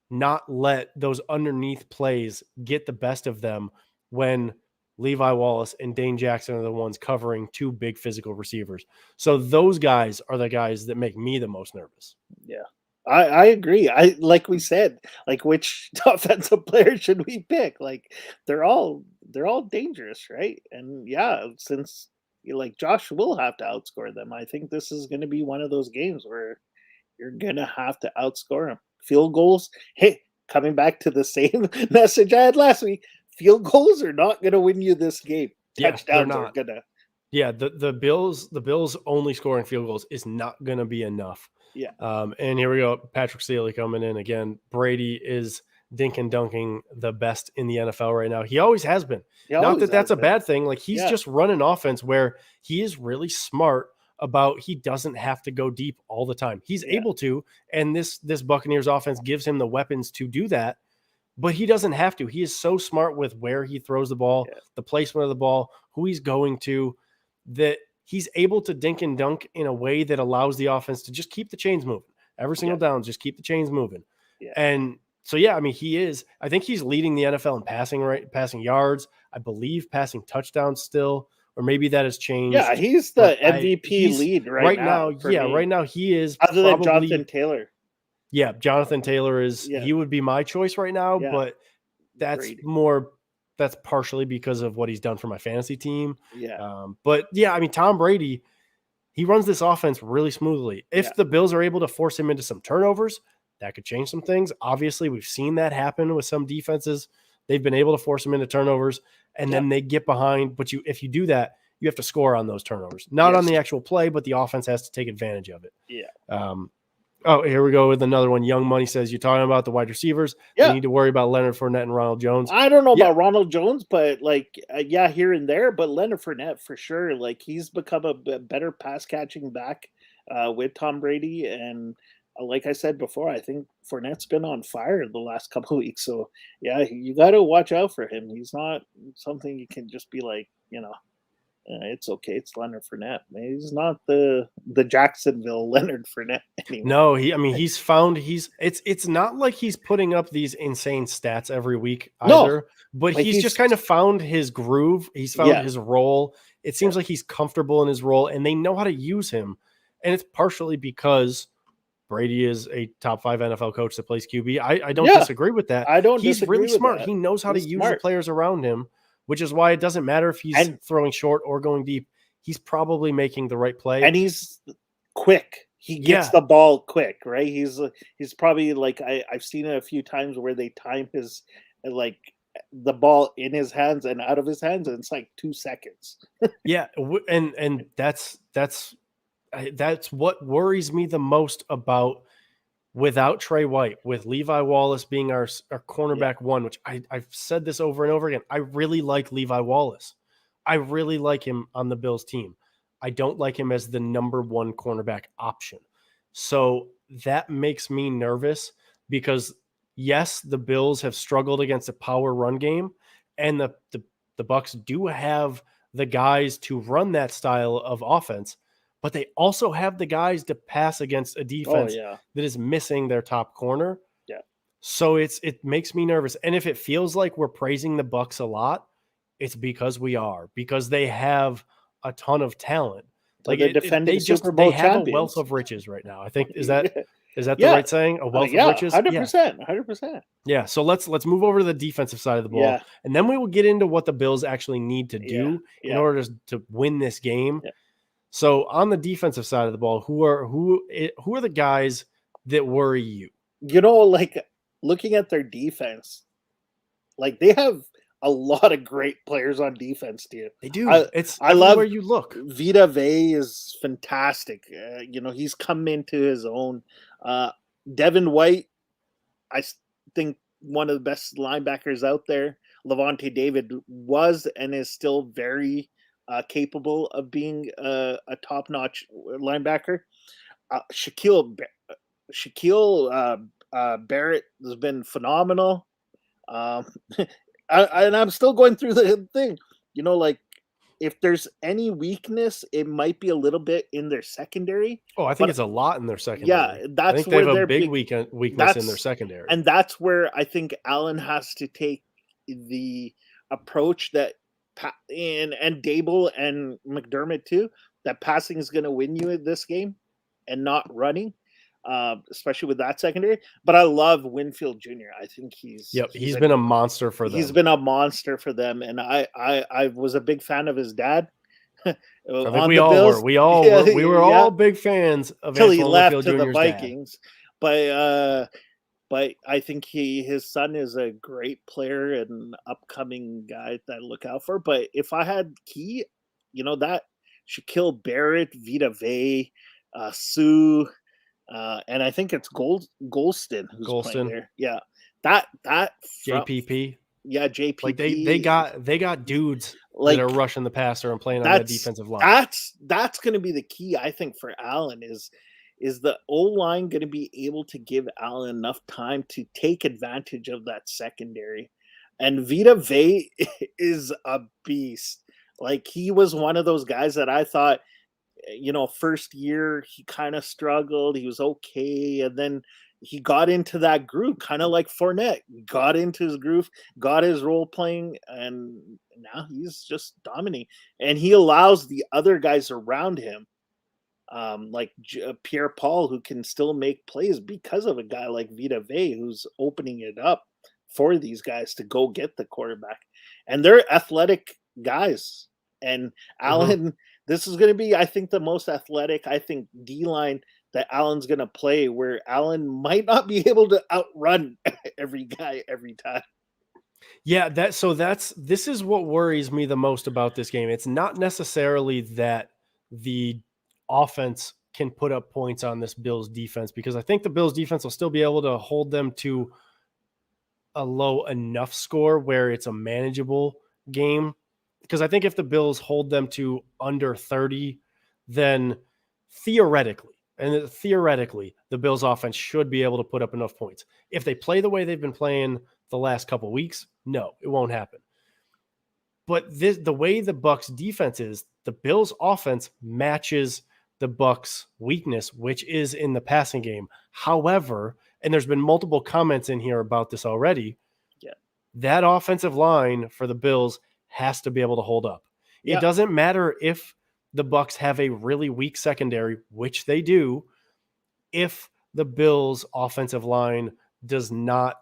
not let those underneath plays get the best of them when Levi Wallace and Dane Jackson are the ones covering two big physical receivers. So those guys are the guys that make me the most nervous. Yeah. I agree. I like we said, like which offensive player should we pick? Like they're all dangerous, right? And yeah, since like Josh will have to outscore them, I think this is going to be one of those games where you're gonna have to outscore them. Field goals. Hey, coming back to the same message I had last week. Field goals are not gonna win you this game. Yeah, they're Touchdowns are not. gonna. Yeah, the Bills only scoring field goals is not going to be enough. Yeah. And here we go, Patrick Sealy coming in again. Brady is dink and dunking the best in the NFL right now. He always has been. He Not always that that's has a been. bad thing. Like he's just running offense where he is really smart about he doesn't have to go deep all the time. He's able to, and this Buccaneers offense gives him the weapons to do that. But he doesn't have to. He is so smart with where he throws the ball, the placement of the ball, who he's going to, that he's able to dink and dunk in a way that allows the offense to just keep the chains moving. Every single down, just keep the chains moving. Yeah. And so, yeah, I mean, I think he's leading the NFL in passing yards, I believe passing touchdowns still, or maybe that has changed. Yeah, he's the MVP lead right now. Right now he is other than Jonathan Taylor. Yeah, Jonathan Taylor he would be my choice right now, but that's that's partially because of what he's done for my fantasy team. Yeah. But yeah, I mean, Tom Brady, he runs this offense really smoothly. If the Bills are able to force him into some turnovers, that could change some things. Obviously, we've seen that happen with some defenses. They've been able to force him into turnovers, and then they get behind. But if you do that, you have to score on those turnovers, not on the actual play, but the offense has to take advantage of it. Yeah. Oh, here we go with another one. Young Money says, you're talking about the wide receivers. Yeah. You need to worry about Leonard Fournette and Ronald Jones. I don't know about Ronald Jones, but like, here and there, but Leonard Fournette for sure. Like he's become a better pass catching back with Tom Brady. And like I said before, I think Fournette's been on fire the last couple of weeks. So yeah, you got to watch out for him. He's not something you can just be like, it's okay. It's Leonard Fournette. He's not the Jacksonville Leonard Fournette anymore. No, he's found it's not like he's putting up these insane stats every week either, but he's just kind of found his groove. He's found his role. It seems like he's comfortable in his role and they know how to use him. And it's partially because Brady is a top 5 NFL coach that plays QB. I don't disagree with that. He's really smart. He knows how to use the players around him, which is why it doesn't matter if he's throwing short or going deep. He's probably making the right play. And he's quick. He gets the ball quick, right? He's probably like I've seen it a few times where they time his like the ball in his hands and out of his hands, and it's like 2 seconds. Yeah, and that's what worries me the most about without Trey White, with Levi Wallace being our cornerback one, which I've said this over and over again. I really like Levi Wallace. I really like him on the Bills team. I don't like him as the number 1 cornerback option. So that makes me nervous because yes, the Bills have struggled against a power run game, and the Bucs do have the guys to run that style of offense, but they also have the guys to pass against a defense that is missing their top corner. Yeah. So it makes me nervous. And if it feels like we're praising the Bucs a lot, it's because we are, because they have a ton of talent. Like they have a wealth of riches right now. I think is that the right saying? A wealth of riches? 100%. Yeah. So let's move over to the defensive side of the ball, and then we will get into what the Bills actually need to do in order to win this game. Yeah. So on the defensive side of the ball, who are the guys that worry you? Like looking at their defense, like they have a lot of great players on defense, too. They do. I love where you look. Vita Vey is fantastic. He's come into his own. Devin White, I think one of the best linebackers out there. Levante David was and is still very capable of being a top-notch linebacker. Shaquille Barrett has been phenomenal. And I'm still going through the thing, like if there's any weakness, it might be a little bit in their secondary. Oh, I think it's a lot in their secondary. Yeah, that's I think where they have a big weakness in their secondary. And that's where I think Allen has to take the approach that and Dable and McDermott too, that passing is going to win you in this game and not running. especially with that secondary. But I love Winfield Jr. I think he's been a monster for them. He's been a monster for them, and I was a big fan of his dad. I think we all were. We were all big fans of until he Antoine left Winfield to Jr.'s the Vikings. Dad. But I think his son is a great player and upcoming guy that I look out for. But if I had key, that Shaquille Barrett, Vita Vea, Sue, and I think it's Golston who's playing there. Yeah, that JPP. Yeah, JPP. Like they got dudes that are rushing the passer and playing on that defensive line. That's going to be the key, I think, for Allen is the O-line going to be able to give Allen enough time to take advantage of that secondary? And Vita Vea is a beast. Like, he was one of those guys that I thought, first year he kind of struggled. He was okay. And then he got into that groove, kind of like Fournette. Got into his groove, got his role playing, and now he's just dominating. And he allows the other guys around him, like Pierre Paul, who can still make plays because of a guy like Vita Vea, who's opening it up for these guys to go get the quarterback. And they're athletic guys. And Allen, this is going to be, I think, the most athletic, D-line that Allen's going to play, where Allen might not be able to outrun every guy every time. Yeah, this is what worries me the most about this game. It's not necessarily that the offense can put up points on this Bills defense, because I think the Bills defense will still be able to hold them to a low enough score where it's a manageable game. Because I think if the Bills hold them to under 30, then theoretically, the Bills offense should be able to put up enough points. If they play the way they've been playing the last couple of weeks, no, it won't happen. But the way the Bucs defense is, the Bills offense matches the Bucs weakness, which is in the passing game. However, and there's been multiple comments in here about this already, that offensive line for the Bills has to be able to hold up. It doesn't matter if the Bucs have a really weak secondary, which they do, if the Bills offensive line does not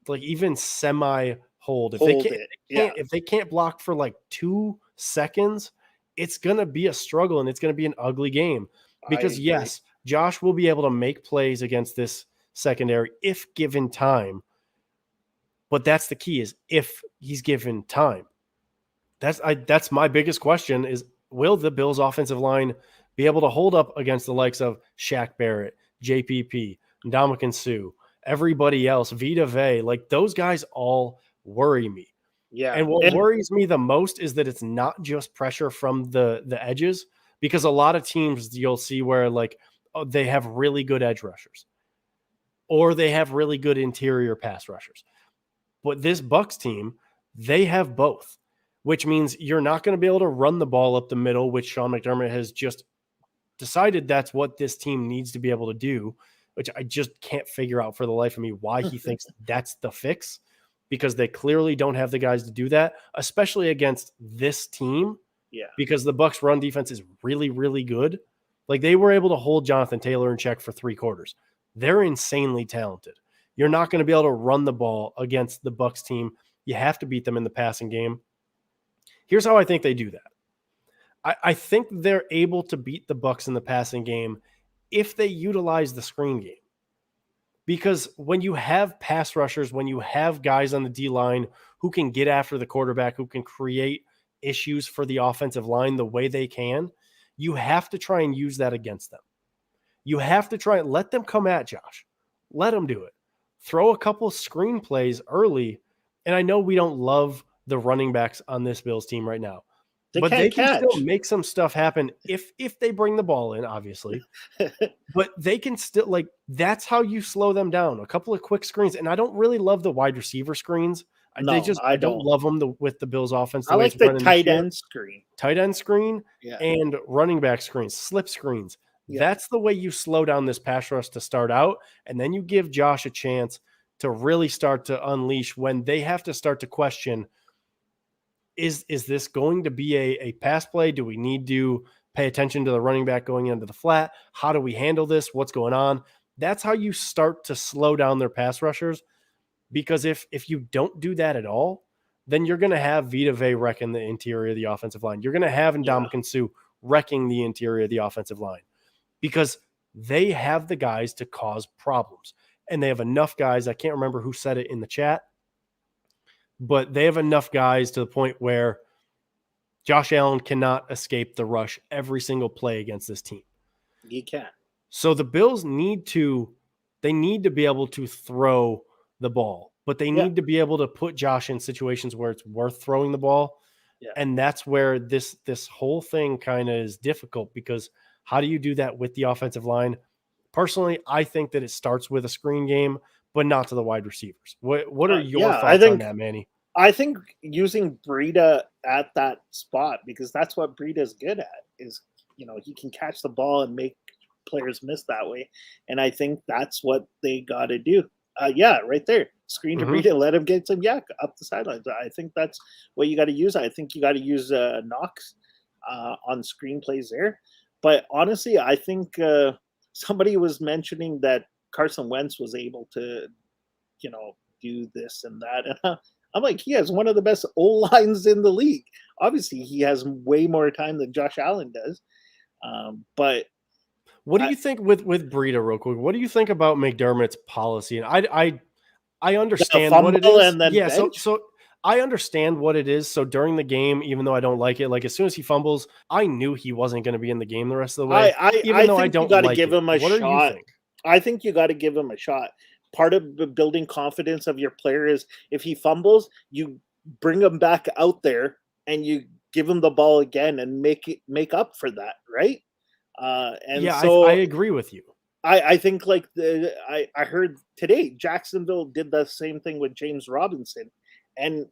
even semi hold. If they can't block for 2 seconds, it's going to be a struggle and it's going to be an ugly game. Because yes, Josh will be able to make plays against this secondary if given time. But that's the key, is if he's given time. That's my biggest question, is will the Bills offensive line be able to hold up against the likes of Shaq Barrett, JPP, Ndamukong Suh, everybody else, Vita Vea? Those guys all worry me. Yeah. And what worries me the most is that it's not just pressure from the edges, because a lot of teams you'll see where they have really good edge rushers or they have really good interior pass rushers. But this Bucs team, they have both, which means you're not going to be able to run the ball up the middle, which Sean McDermott has just decided that's what this team needs to be able to do, which I just can't figure out for the life of me why he thinks that's the fix, because they clearly don't have the guys to do that, especially against this team. Yeah. Because the Bucs run defense is really, really good. They were able to hold Jonathan Taylor in check for 3 quarters. They're insanely talented. You're not going to be able to run the ball against the Bucs team. You have to beat them in the passing game. Here's how I think they do that. I think they're able to beat the Bucs in the passing game if they utilize the screen game. Because when you have pass rushers, when you have guys on the D-line who can get after the quarterback, who can create issues for the offensive line the way they can, you have to try and use that against them. You have to try and let them come at Josh. Let them do it. Throw a couple screen plays early. And I know we don't love the running backs on this Bills team right now, but they can still make some stuff happen if they bring the ball in, obviously. But they can still, that's how you slow them down. A couple of quick screens. And I don't really love the wide receiver screens. I don't love them with the Bills offense. I like the tight end screen. And running back screens, slip screens. Yeah. That's the way you slow down this pass rush to start out. And then you give Josh a chance to really start to unleash when they have to start to question, is this going to be a pass play? Do we need to pay attention to the running back going into the flat? How do we handle this? What's going on? That's how you start to slow down their pass rushers, because if you don't do that at all, then you're going to have Vita Vea wrecking the interior of the offensive line. You're going to have Ndamukong Suh wrecking the interior of the offensive line, because they have the guys to cause problems. And they have enough guys. I can't remember who said it in the chat, but they have enough guys to the point where Josh Allen cannot escape the rush every single play against this team. He can't. So the Bills need to be able to throw the ball, but they need to be able to put Josh in situations where it's worth throwing the ball. Yeah. And that's where this whole thing kind of is difficult, because how do you do that with the offensive line? Personally, I think that it starts with a screen game, but not to the wide receivers. What are your thoughts on that, Manny? I think using Breida at that spot, because that's what Breida's good at, is, he can catch the ball and make players miss that way. And I think that's what they got to do. Right there. Screen to Breida, let him get some yak up the sidelines. I think that's what you got to use. I think you got to use Knox on screen plays there. But honestly, I think somebody was mentioning that Carson Wentz was able to, do this and that. And I'm like, he has one of the best O-lines in the league. Obviously, he has way more time than Josh Allen does. But what do you think with Breida, real quick? What do you think about McDermott's policy? And I understand what it is. And then bench. So I understand what it is. So during the game, even though I don't like it, like as soon as he fumbles, I knew he wasn't going to be in the game the rest of the way. I think you got to give him a shot. I think you got to give him a shot. Part of the building confidence of your player is if he fumbles, you bring him back out there and you give him the ball again and make up for that, right? I agree with you. I think I heard today Jacksonville did the same thing with James Robinson, and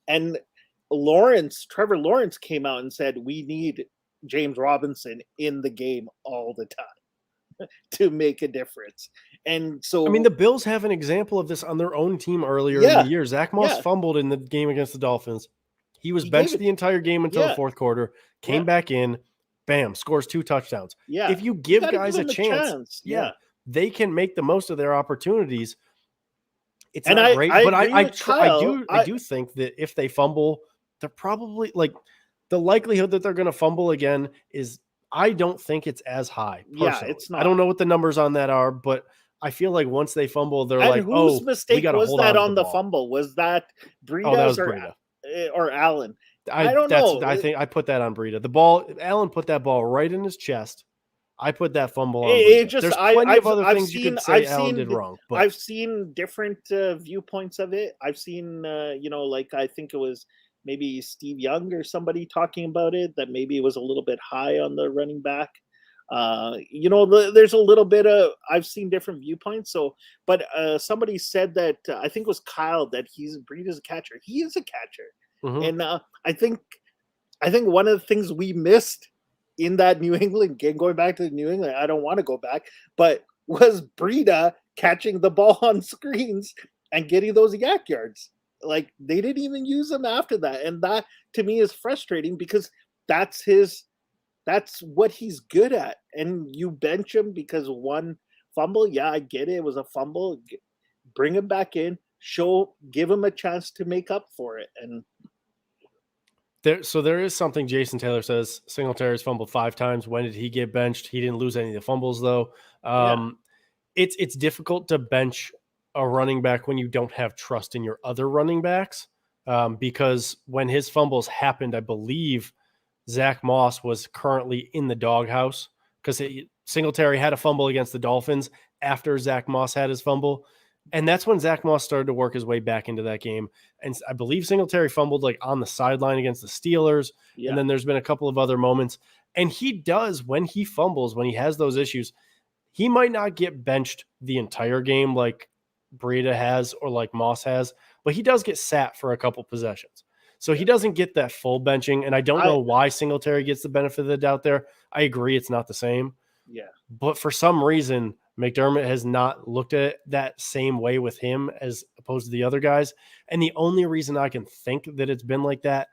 Trevor Lawrence came out and said we need James Robinson in the game all the time to make a difference. And so, the Bills have an example of this on their own team earlier in the year. Zach Moss fumbled in the game against the Dolphins. He was benched the entire game until the fourth quarter, came back in, bam, scores 2 touchdowns. Yeah. If you give guys a chance, they can make the most of their opportunities. It's not great, but I do think that if they fumble, they're probably the likelihood that they're going to fumble again is, I don't think it's as high. Personally. Yeah, it's not. I don't know what the numbers on that are, but I feel like once they fumble, they're whose mistake was that on the fumble? Was that Breida's or Allen? I don't know. I think I put that on Breida. The ball, Allen put that ball right in his chest. I put that fumble on. There's plenty of other things you could say Allen did wrong. But I've seen different viewpoints of it. I've seen, I think it was maybe Steve Young or somebody talking about it, that maybe it was a little bit high on the running back. There's a little bit of, I've seen different viewpoints. So, but somebody said that, I think it was Kyle, that Breida's a catcher. He is a catcher. And I think one of the things we missed in that New England game, going back to New England, I don't want to go back, but was Breida catching the ball on screens and getting those yak yards. Like, they didn't even use him after that. And that to me is frustrating, because that's what he's good at. And you bench him because one fumble. Yeah, I get it. It was a fumble. Bring him back in, give him a chance to make up for it. And there is something Jason Taylor says. Singletary's fumbled 5 times. When did he get benched? He didn't lose any of the fumbles, though. It's difficult to bench a running back when you don't have trust in your other running backs, because when his fumbles happened, I believe Zach Moss was currently in the doghouse, because Singletary had a fumble against the Dolphins after Zach Moss had his fumble. And that's when Zach Moss started to work his way back into that game. And I believe Singletary fumbled on the sideline against the Steelers. Yeah. And then there's been a couple of other moments. And he does, when he fumbles, when he has those issues, he might not get benched the entire game like Breida has or like Moss has, but he does get sat for a couple possessions. So he doesn't get that full benching. And I don't know why Singletary gets the benefit of the doubt there. I agree it's not the same. Yeah. But for some reason, McDermott has not looked at it that same way with him as opposed to the other guys. And the only reason I can think that it's been like that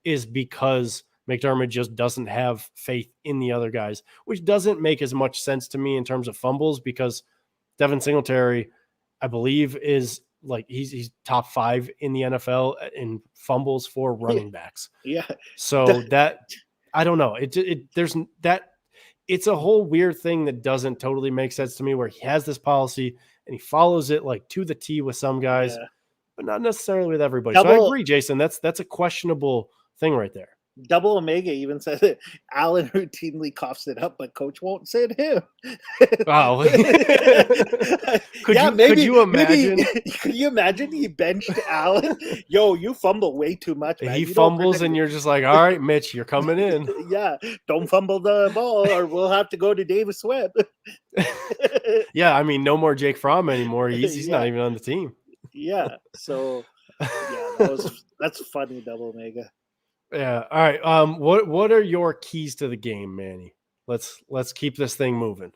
is because McDermott just doesn't have faith in the other guys, which doesn't make as much sense to me in terms of fumbles because Devin Singletary, I believe, is like he's top 5 in the NFL in fumbles for running backs. Yeah. So that I don't know. It's a whole weird thing that doesn't totally make sense to me where he has this policy and he follows it like to the T with some guys, but not necessarily with everybody. So I agree, Jason. That's a questionable thing right there. Double Omega even said that Allen routinely coughs it up, but coach won't sit him. Wow. Could you imagine? Could you imagine he benched Allen? Yo, you fumble way too much, man. He fumbles and you're just like, all right, Mitch, you're coming in. Yeah, don't fumble the ball or we'll have to go to Davis Webb. Yeah, I mean, no more Jake Fromm anymore. He's not even on the team. Yeah, so yeah, that's funny, Double Omega. Yeah. All right. What are your keys to the game, Manny? Let's keep this thing moving.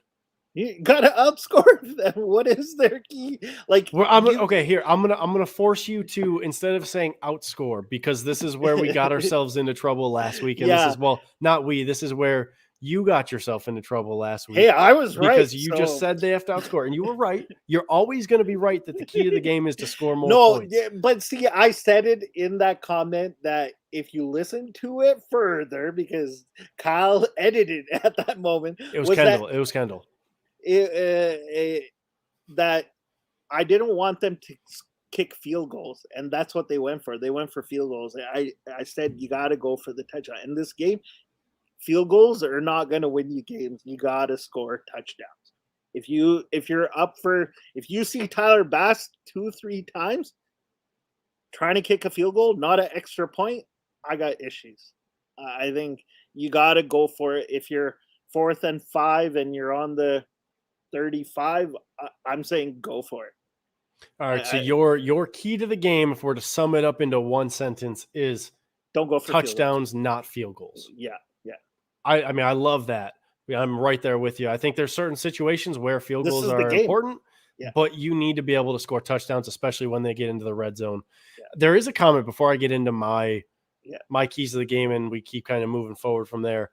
You gotta outscore them. What is their key? Like, okay. Here, I'm gonna force you to, instead of saying outscore, because this is where we got ourselves into trouble last week, and this is where you got yourself into trouble last week. Hey, I was right because you just said they have to outscore, and you were right. You're always going to be right that the key to the game is to score more points. Yeah, but see, I said it in that comment that if you listen to it further, because Kyle edited at that moment, it was Kendall. That I didn't want them to kick field goals, and that's what they went for. They went for field goals. I said you got to go for the touchdown in this game. Field goals are not going to win you games. You got to score touchdowns. If you see Tyler Bass 2-3 times trying to kick a field goal, not an extra point, I got issues. I think you got to go for it. If you're 4th and 5 and you're on the 35, I'm saying go for it. All right. So your key to the game, if we're to sum it up into one sentence, is don't go for touchdowns, not field goals. Yeah. I mean, I love that. I'm right there with you. I think there's certain situations where field goals are important, but you need to be able to score touchdowns, especially when they get into the red zone. Yeah. There is a comment before I get into my keys to the game, and we keep kind of moving forward from there.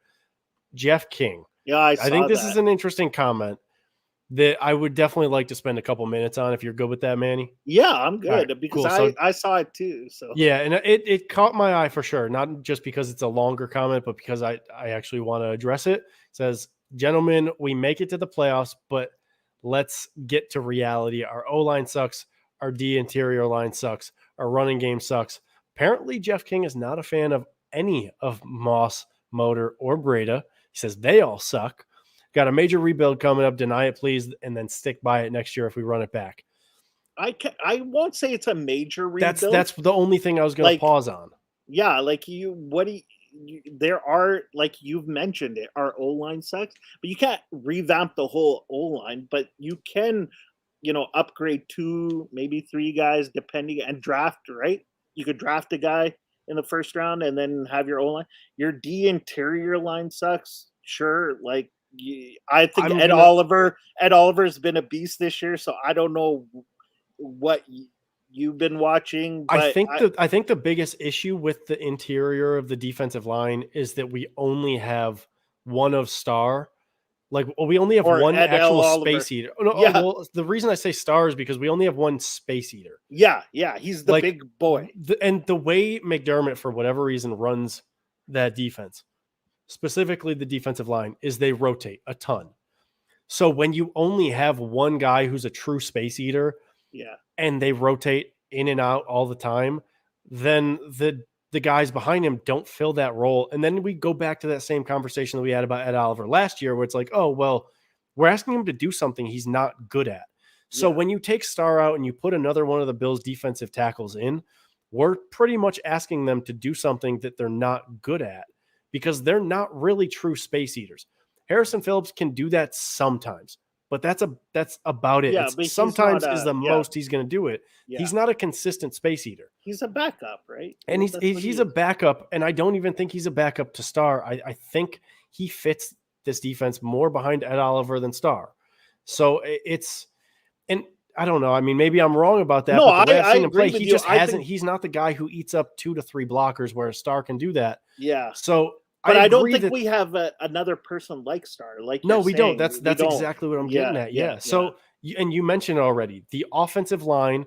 Jeff King. Yeah, I think this is an interesting comment that I would definitely like to spend a couple minutes on if you're good with that, Manny. Yeah, I'm good because I saw it too. So yeah, and it caught my eye for sure. Not just because it's a longer comment, but because I actually want to address it. It says, gentlemen, we make it to the playoffs, but let's get to reality. Our O-line sucks. Our D interior line sucks. Our running game sucks. Apparently, Jeff King is not a fan of any of Moss, Motor, or Breda. He says they all suck. Got a major rebuild coming up. Deny it, please, and then stick by it next year if we run it back. I won't say it's a major rebuild. That's the only thing I was going to pause on. Yeah, there are, like you've mentioned it, our O-line sucks, but you can't revamp the whole O-line, but you can, upgrade 2, maybe 3 guys depending, and draft, right? You could draft a guy in the first round and then have your O-line. Your D interior line sucks, sure, I think Ed Oliver's been a beast this year, so I don't know what you've been watching. But I think the biggest issue with the interior of the defensive line is that we only have one of Star. We only have one actual space eater. Well, the reason I say Star is because we only have one space eater. Yeah, he's the big boy. And the way McDermott, for whatever reason, runs that defense, specifically the defensive line, is they rotate a ton. So when you only have one guy who's a true space eater, and they rotate in and out all the time, then the guys behind him don't fill that role. And then we go back to that same conversation that we had about Ed Oliver last year, where it's like, oh, well, we're asking him to do something he's not good at. So when you take Star out and you put another one of the Bills' defensive tackles in, we're pretty much asking them to do something that they're not good at, because they're not really true space eaters. Harrison Phillips can do that sometimes, but that's about it. Sometimes is the most he's going to do it. Yeah. He's not a consistent space eater. He's a backup, right? And he's a backup, and I don't even think he's a backup to Star. I think he fits this defense more behind Ed Oliver than Star. So and I don't know. I mean, maybe I'm wrong about that. No, but the way I've seen him play, agree with he you. just hasn't. He's not the guy who eats up 2 to 3 blockers, where a Star can do that. Yeah. So, but I don't agree think we have another person like Star. Like no, you're we saying. don't. That's exactly what I'm getting at. Yeah. So, and you mentioned already the offensive line.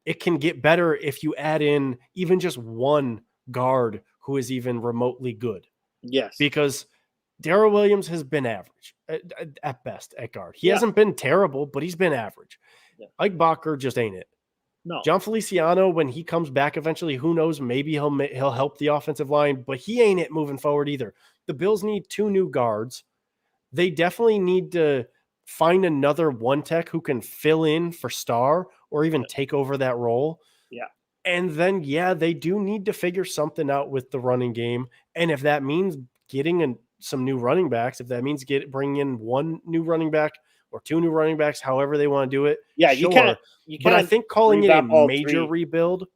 It can get better if you add in even just one guard who is even remotely good. Yes. Because Darrell Williams has been average at best at guard. He hasn't been terrible, but he's been average. Yeah. Ike Bacher just ain't it. No. John Feliciano, when he comes back eventually, who knows? Maybe he'll help the offensive line, but he ain't it moving forward either. The Bills need 2 new guards. They definitely need to find another one tech who can fill in for Star or even take over that role. Yeah. And then, they do need to figure something out with the running game. And if that means getting some new running backs, if that means bringing in 1 new running back or 2 new running backs, however they want to do it. Yeah, sure. you can't. But I think calling it a major 3. rebuild,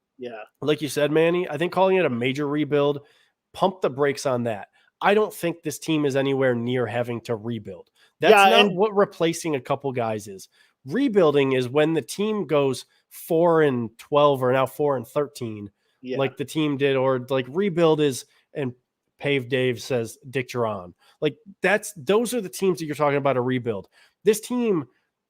like you said, Manny, I think calling it a major rebuild, pump the brakes on that. I don't think this team is anywhere near having to rebuild. That's not what replacing a couple guys is. Rebuilding is when the team goes 4-12 or now 4-13, like the team did, or like rebuild is, and Pave Dave says Dick Duran. Like those are the teams that you're talking about a rebuild. This team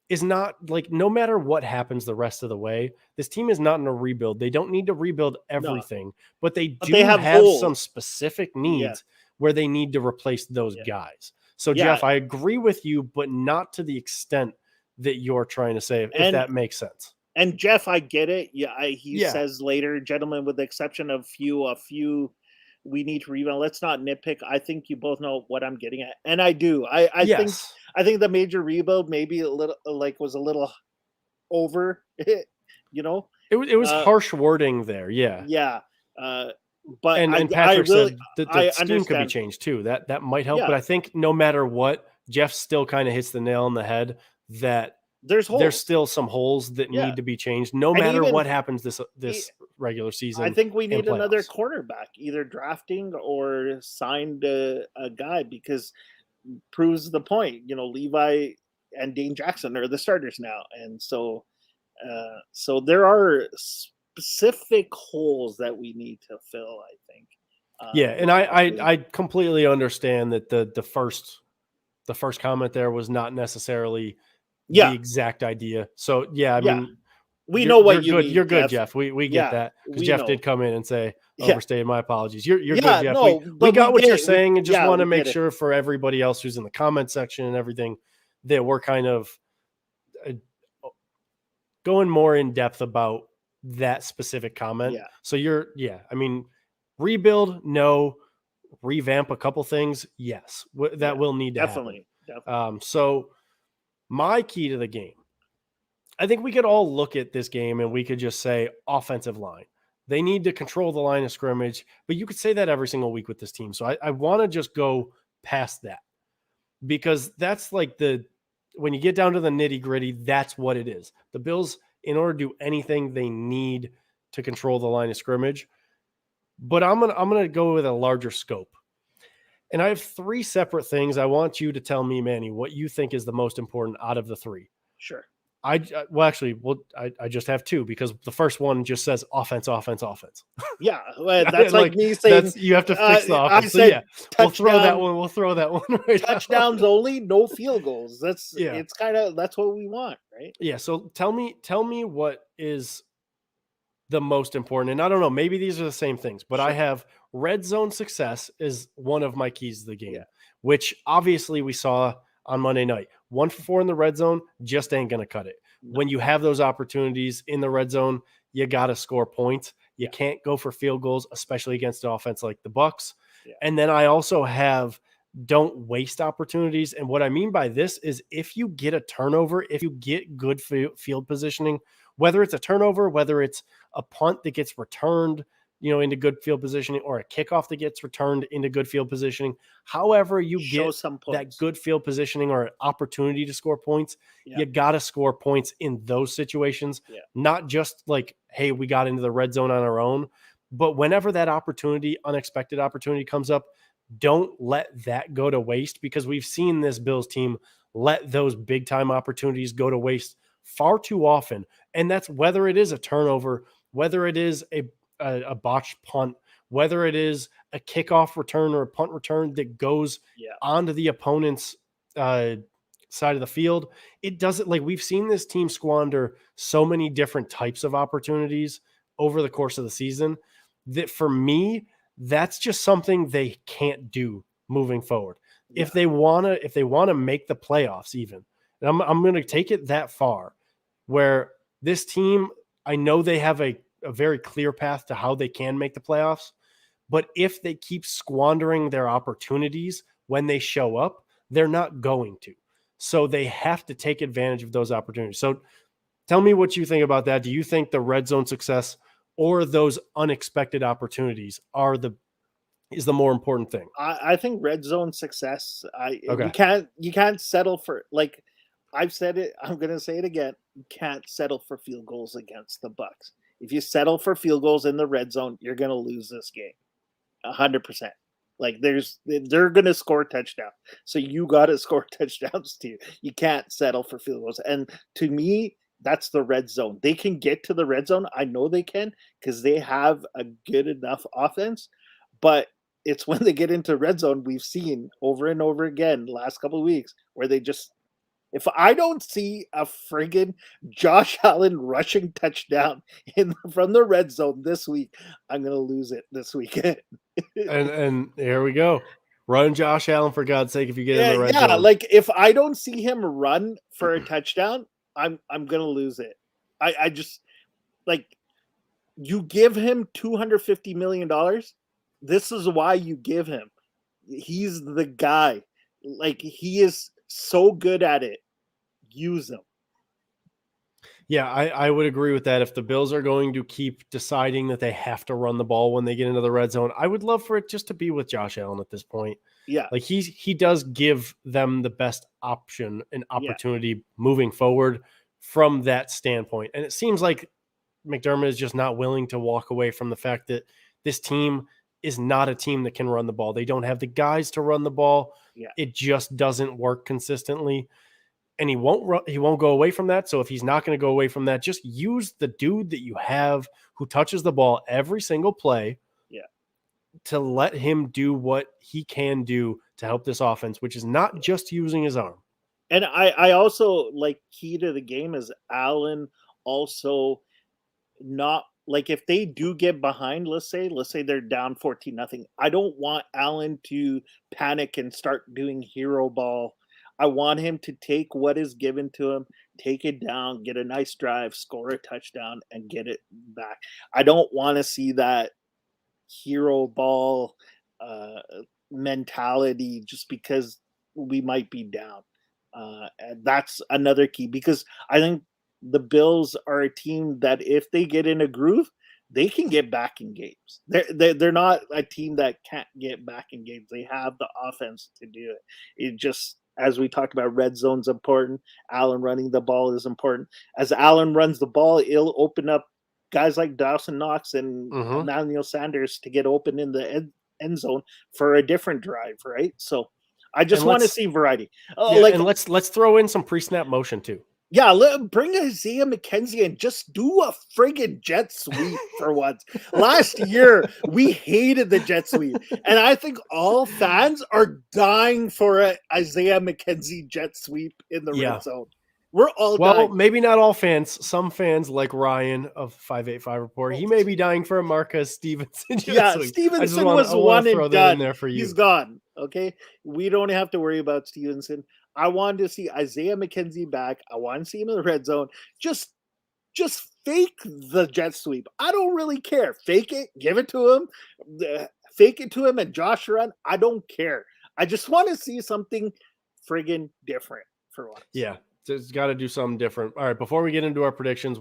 is not, like, no matter what happens the rest of the way, this team is not in a rebuild. They don't need to rebuild everything, but they have some specific needs where they need to replace those guys. So Jeff, I agree with you, but not to the extent that you're trying to say, if that makes sense. And Jeff, I get it. He says later, gentlemen, with the exception of a few, we need to rebuild. Let's not nitpick. I think you both know what I'm getting at, and I do. I think the major rebuild maybe was a little over. It was harsh wording there. Yeah. But and Patrick said that the scheme could be changed too. That might help. But I think no matter what, Jeff still kind of hits the nail on the head that there's still some holes that need to be changed, no matter what happens this regular season. I think we need another cornerback, either drafting or signed a guy, because proves the point. Levi and Dane Jackson are the starters now, and so there are specific holes that we need to fill, I think. And I completely understand that the first comment there was not necessarily the exact idea. So I mean, we know what you're good. Mean, you're good, Jeff. We get that, because Jeff did come in and say overstated. My apologies. You're good, Jeff. We got what you're saying, and just want to make sure for everybody else who's in the comment section and everything that we're kind of going more in depth about that specific comment. So I mean, rebuild, no. Revamp a couple things, yes. That will need to definitely. So my key to the game, I think we could all look at this game and we could just say offensive line. They need to control the line of scrimmage, but you could say that every single week with this team. So I want to just go past that, because that's like when you get down to the nitty gritty, that's what it is. The Bills, in order to do anything, they need to control the line of scrimmage. But I'm gonna go with a larger scope. And I have 3 separate things. I want you to tell me, Manny, what you think is the most important out of the 3. Sure. I just have 2, because the first one just says offense. Yeah, well, that's like me saying you have to fix the offense. We'll throw that one right touchdowns out. Only, no field goals. It's kind of, that's what we want, right? Yeah. So tell me what is the most important. And I don't know, maybe these are the same things, but I have red zone success is one of my keys to the game, which obviously we saw on Monday night. 1 for 4 in the red zone just ain't going to cut it. No. When you have those opportunities in the red zone, you got to score points. You can't go for field goals, especially against an offense like the Bucs. And then I also have don't waste opportunities. And what I mean by this is, if you get a turnover, if you get good field positioning, whether it's a turnover, whether it's a punt that gets returned, into good field positioning, or a kickoff that gets returned into good field positioning, however you get that good field positioning or an opportunity to score points, you got to score points in those situations, not just like, hey, we got into the red zone on our own, but whenever that unexpected opportunity comes up, don't let that go to waste, because we've seen this Bills team let those big time opportunities go to waste far too often. And that's whether it is a turnover, whether it is a botched punt, whether it is a kickoff return or a punt return that goes onto the opponent's side of the field. It doesn't, like, we've seen this team squander so many different types of opportunities over the course of the season that, for me, that's just something they can't do moving forward. If they want to make the playoffs, even, and I'm going to take it that far, where this team, I know they have a very clear path to how they can make the playoffs, but if they keep squandering their opportunities when they show up, they're not going to. So they have to take advantage of those opportunities. So tell me what you think about that. Do you think the red zone success or those unexpected opportunities is the more important thing? I think red zone success. You can't settle for, like I've said it, I'm gonna say it again. You can't settle for field goals against the Bucs. If you settle for field goals in the red zone, you're gonna lose this game. 100%. Like they're gonna score touchdown. So you gotta score touchdowns too. You can't settle for field goals. And to me, that's the red zone. They can get to the red zone. I know they can because they have a good enough offense, but it's when they get into red zone, we've seen over and over again the last couple of weeks where they just, if I don't see a friggin' Josh Allen rushing touchdown from the red zone this week, I'm gonna lose it this weekend. and here we go. Run Josh Allen, for God's sake, if you get in the red zone. Like if I don't see him run for a touchdown, I'm gonna lose it. I just, like, you give him $250 million. This is why you give him. He's the guy. Like, he is so good at it. Use him. Yeah, I would agree with that. If the Bills are going to keep deciding that they have to run the ball when they get into the red zone, I would love for it just to be with Josh Allen at this point. Yeah. Like, he does give them the best option and opportunity moving forward from that standpoint. And it seems like McDermott is just not willing to walk away from the fact that this team is not a team that can run the ball. They don't have the guys to run the ball. Yeah. It just doesn't work consistently. And he won't go away from that. So if he's not going to go away from that, just use the dude that you have who touches the ball every single play to let him do what he can do to help this offense, which is not just using his arm. And I also, like, key to the game is Allen also not, like, if they do get behind, let's say they're down 14-0. I don't want Allen to panic and start doing hero ball. I want him to take what is given to him, take it down, get a nice drive, score a touchdown, and get it back. I don't want to see that hero ball mentality just because we might be down. And that's another key, because I think the Bills are a team that if they get in a groove, they can get back in games. They're not a team that can't get back in games. They have the offense to do it. It just, as we talked about, red zone's important. Allen running the ball is important. As Allen runs the ball, it'll open up guys like Dawson Knox and Emmanuel Sanders to get open in the end zone for a different drive, right? So I just want to see variety. And let's throw in some pre-snap motion too. Yeah, bring Isaiah McKenzie and just do a friggin' jet sweep for once. Last year, we hated the jet sweep. And I think all fans are dying for an Isaiah McKenzie jet sweep in the red zone. We're all dying. Well, maybe not all fans. Some fans, like Ryan of 585 Report, he may be dying for a Marquez Stevenson jet sweep. Stevenson was one and done. In there for you. He's gone, okay? We don't have to worry about Stevenson. I wanted to see Isaiah McKenzie back. I want to see him in the red zone. Just fake the jet sweep. I don't really care. Fake it. Give it to him. Fake it to him and Josh run. I don't care. I just want to see something friggin' different for once. Yeah, it's got to do something different. All right, before we get into our predictions,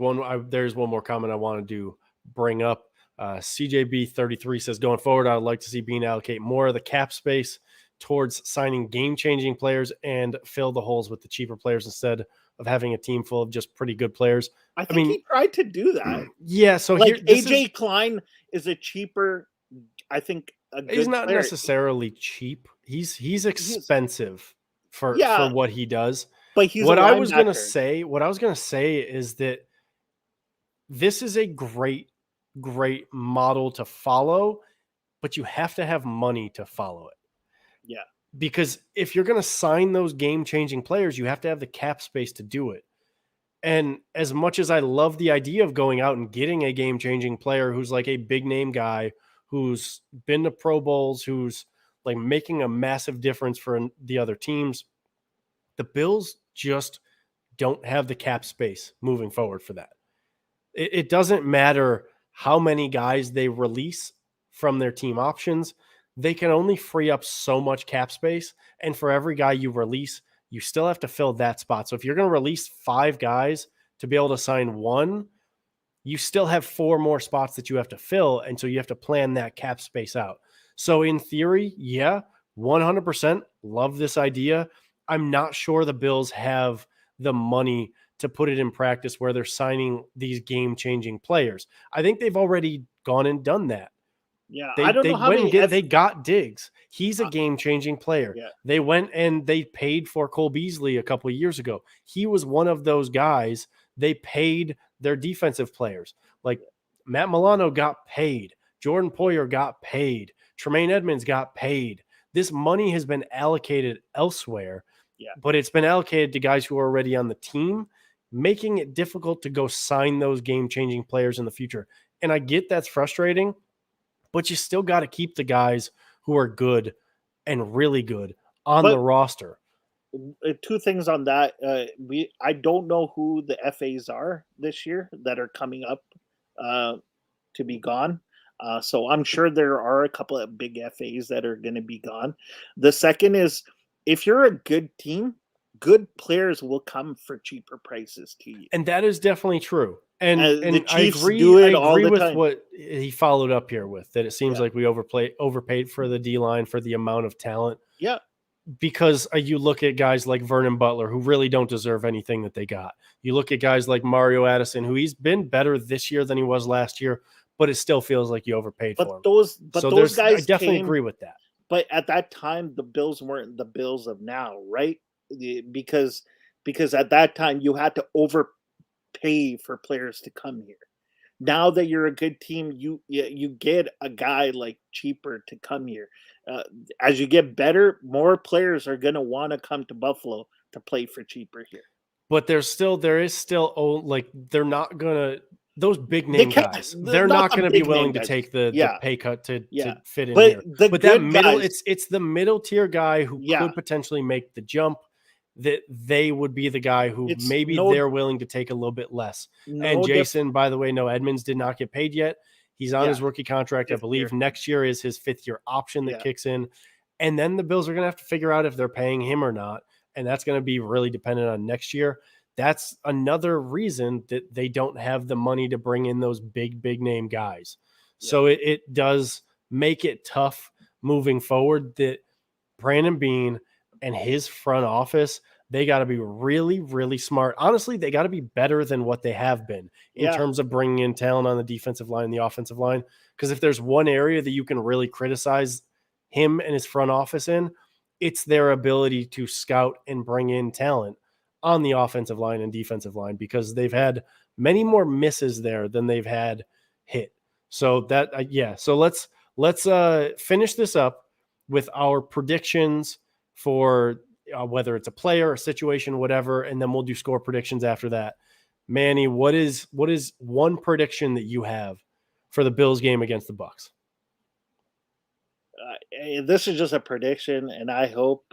there's one more comment I want to bring up. CJB33 says, going forward, I would like to see Bean allocate more of the cap space towards signing game-changing players and fill the holes with the cheaper players instead of having a team full of just pretty good players. I mean, he tried to do that. Yeah, so like AJ Klein is a cheaper, I think, a good he's not player. Necessarily cheap. He's expensive for what he does. But he's what a I was gonna linebacker. say is that this is a great model to follow, but you have to have money to follow it. Yeah. Because if you're gonna sign those game-changing players, you have to have the cap space to do it. And as much as I love the idea of going out and getting a game-changing player who's like a big name guy, who's been to Pro Bowls, who's like making a massive difference for the other teams, the Bills just don't have the cap space moving forward for that. It doesn't matter how many guys they release from their team options. They can only free up so much cap space. And for every guy you release, you still have to fill that spot. So if you're going to release 5 guys to be able to sign 1, you still have 4 more spots that you have to fill. And so you have to plan that cap space out. So in theory, yeah, 100% love this idea. I'm not sure the Bills have the money to put it in practice where they're signing these game-changing players. I think they've already gone and done that. Yeah, I don't know how many. They got Diggs. He's a game-changing player. Yeah. They went and they paid for Cole Beasley a couple of years ago. He was one of those guys. They paid their defensive players. Like Matt Milano got paid. Jordan Poyer got paid. Tremaine Edmonds got paid. This money has been allocated elsewhere, but it's been allocated to guys who are already on the team, making it difficult to go sign those game-changing players in the future. And I get that's frustrating, but you still got to keep the guys who are good and really good on the roster. 2 things on that. I don't know who the FAs are this year that are coming up to be gone. So I'm sure there are a couple of big FAs that are going to be gone. The second is, if you're a good team, good players will come for cheaper prices to you. And that is definitely true. And the I Chiefs agree, do it I all agree the with time. what he followed up here with, that it seems like we overpaid for the D-line for the amount of talent. Yeah. Because you look at guys like Vernon Butler, who really don't deserve anything that they got. You look at guys like Mario Addison, who he's been better this year than he was last year, but it still feels like you overpaid for him. Those guys I definitely agree with that. But at that time, the Bills weren't the Bills of now, right? Because at that time you had to overpay for players to come here. Now that you're a good team, you get a guy like cheaper to come here. As you get better, more players are going to want to come to Buffalo to play for cheaper here. But there is still like they're not gonna, those big name guys. They're not going to be willing to take the pay cut to fit in here. But that middle, it's the middle tier guy who could potentially make the jump. That they would be the guy who they're willing to take a little bit less. And Jason, by the way, no, Edmonds did not get paid yet. He's on his rookie contract. I believe next year is his 5th year option that kicks in. And then the Bills are going to have to figure out if they're paying him or not. And that's going to be really dependent on next year. That's another reason that they don't have the money to bring in those big name guys. So it does make it tough moving forward that Brandon Beane and his front office, they got to be really, really smart. Honestly, they got to be better than what they have been in terms of bringing in talent on the defensive line, the offensive line. Because if there's one area that you can really criticize him and his front office in, it's their ability to scout and bring in talent on the offensive line and defensive line, because they've had many more misses there than they've had hit. So that, so let's finish this up with our predictions for whether it's a player, a situation, whatever, and then we'll do score predictions after that. Manny, what is one prediction that you have for the Bills game against the Bucs? This is just a prediction, and I hope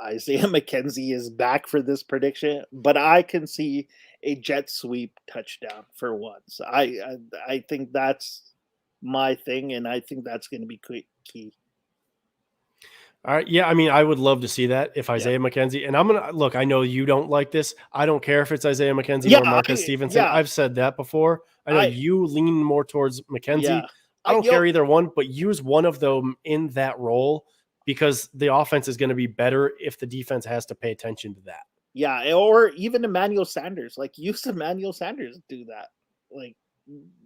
Isaiah McKenzie is back for this prediction. But I can see a jet sweep touchdown for once. I think that's my thing, and I think that's going to be key. All right. Yeah. I mean, I would love to see that if Isaiah McKenzie, and I'm going to look, I know you don't like this. I don't care if it's Isaiah McKenzie or Marcus Stevenson. I've said that before. I know you lean more towards McKenzie. I don't care either one, but use one of them in that role, because the offense is going to be better if the defense has to pay attention to that. Yeah. Or even Emmanuel Sanders, like use Emmanuel Sanders to do that. Like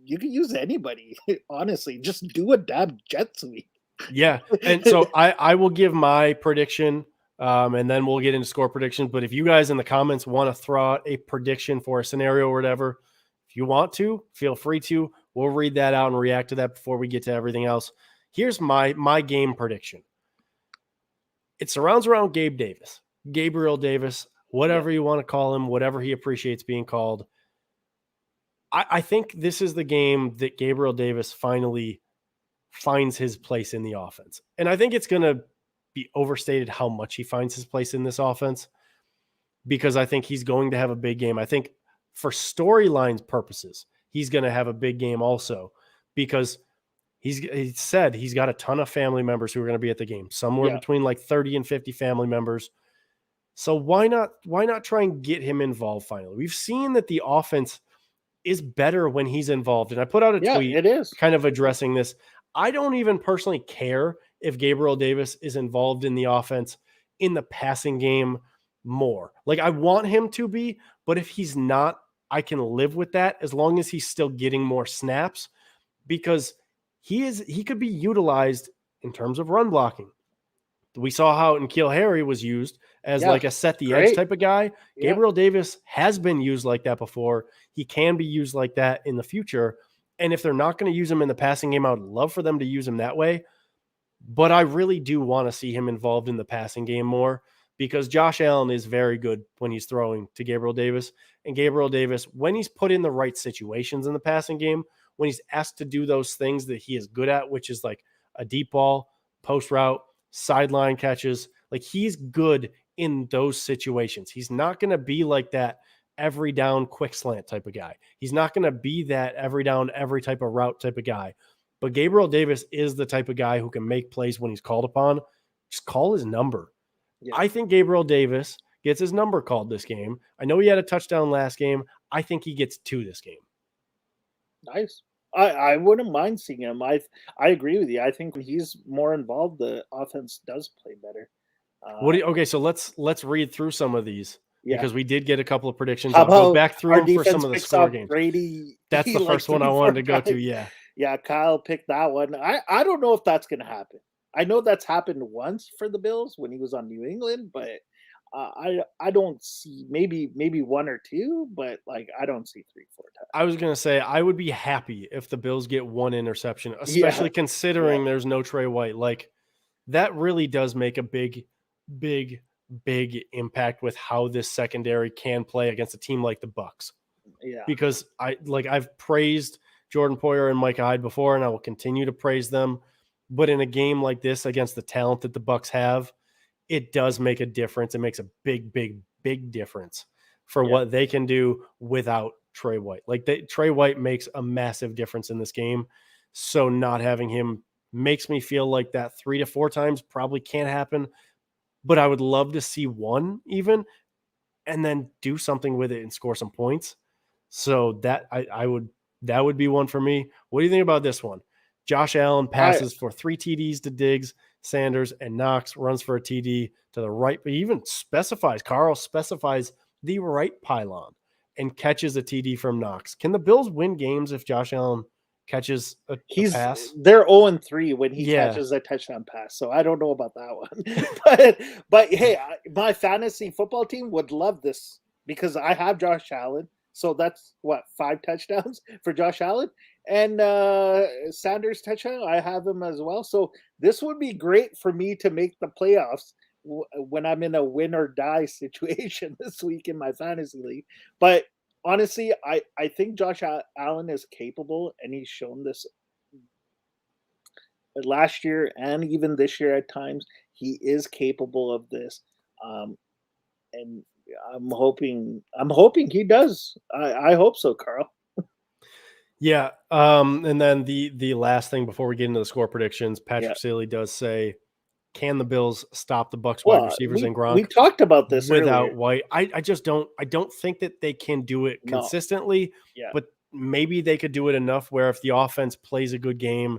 you can use anybody, honestly, just do a damn jet sweep. Yeah. And so I will give my prediction And then we'll get into score predictions. But if you guys in the comments want to throw out a prediction for a scenario or whatever, if you want to, feel free to. We'll read that out and react to that before we get to everything else. Here's my game prediction. It surrounds around Gabriel Davis, whatever you want to call him, whatever he appreciates being called. I think this is the game that Gabriel Davis finally finds his place in the offense. And I think it's going to be overstated how much he finds his place in this offense, because I think he's going to have a big game. I think for storylines purposes, he's going to have a big game also, because he said he's got a ton of family members who are going to be at the game, somewhere between like 30 and 50 family members. So why not try and get him involved finally? We've seen that the offense is better when he's involved. And I put out a tweet kind of addressing this. I don't even personally care if Gabriel Davis is involved in the offense in the passing game more. Like, I want him to be, but if he's not, I can live with that as long as he's still getting more snaps, because he could be utilized in terms of run blocking. We saw how N'Keal Harry was used as like a set the edge type of guy. Gabriel Davis has been used like that before. He can be used like that in the future. And if they're not going to use him in the passing game, I would love for them to use him that way. But I really do want to see him involved in the passing game more, because Josh Allen is very good when he's throwing to Gabriel Davis. And Gabriel Davis, when he's put in the right situations in the passing game, when he's asked to do those things that he is good at, which is like a deep ball, post route, sideline catches, like he's good in those situations. He's not going to be like that every down quick slant type of guy. He's not going to be that every down, every type of route type of guy. But Gabriel Davis is the type of guy who can make plays when he's called upon. Just call his number. Yeah. I think Gabriel Davis gets his number called this game. I know he had a touchdown last game. I think he gets 2 this game. Nice. I wouldn't mind seeing him. I agree with you. I think when he's more involved, the offense does play better. Okay, so let's read through some of these, because we did get a couple of predictions. I'll go back through them for some of the score games. Brady, that's the first one I wanted to go to. Yeah, Kyle picked that one. I don't know if that's going to happen. I know that's happened once for the Bills when he was on New England, but I don't see, maybe 1 or 2, but like I don't see 3, 4 times. I was going to say I would be happy if the Bills get 1 interception, especially considering there's no Trey White. Like, that really does make a big impact with how this secondary can play against a team like the Bucs. Yeah. Because I've praised Jordan Poyer and Micah Hyde before, and I will continue to praise them. But in a game like this against the talent that the Bucs have, it does make a difference. It makes a big difference for what they can do without Trey White. Like, Trey White makes a massive difference in this game. So not having him makes me feel like that 3 to 4 times probably can't happen. But I would love to see 1 even, and then do something with it and score some points. So that that would be one for me. What do you think about this one? Josh Allen passes for 3 TDs to Diggs, Sanders, and Knox, runs for a TD to the right, but he even Carl specifies the right pylon and catches a TD from Knox. Can the Bills win games if Josh Allen catches a pass? They're 0-3 when he catches a touchdown pass, so I don't know about that one. but hey, my fantasy football team would love this, because I have Josh Allen. So that's 5 touchdowns for Josh Allen, and Sanders touchdown. I have him as well. So this would be great for me to make the playoffs when I'm in a win or die situation this week in my fantasy league. But honestly, I think Josh Allen is capable, and he's shown this last year and even this year at times. He is capable of this, and I'm hoping he does. I hope so, Carl. Yeah. And then the last thing before we get into the score predictions, Patrick Sealy does say, can the Bills stop the Bucs wide receivers and Gronk? We talked about this without earlier. White. I just don't think that they can do it consistently, but maybe they could do it enough where if the offense plays a good game,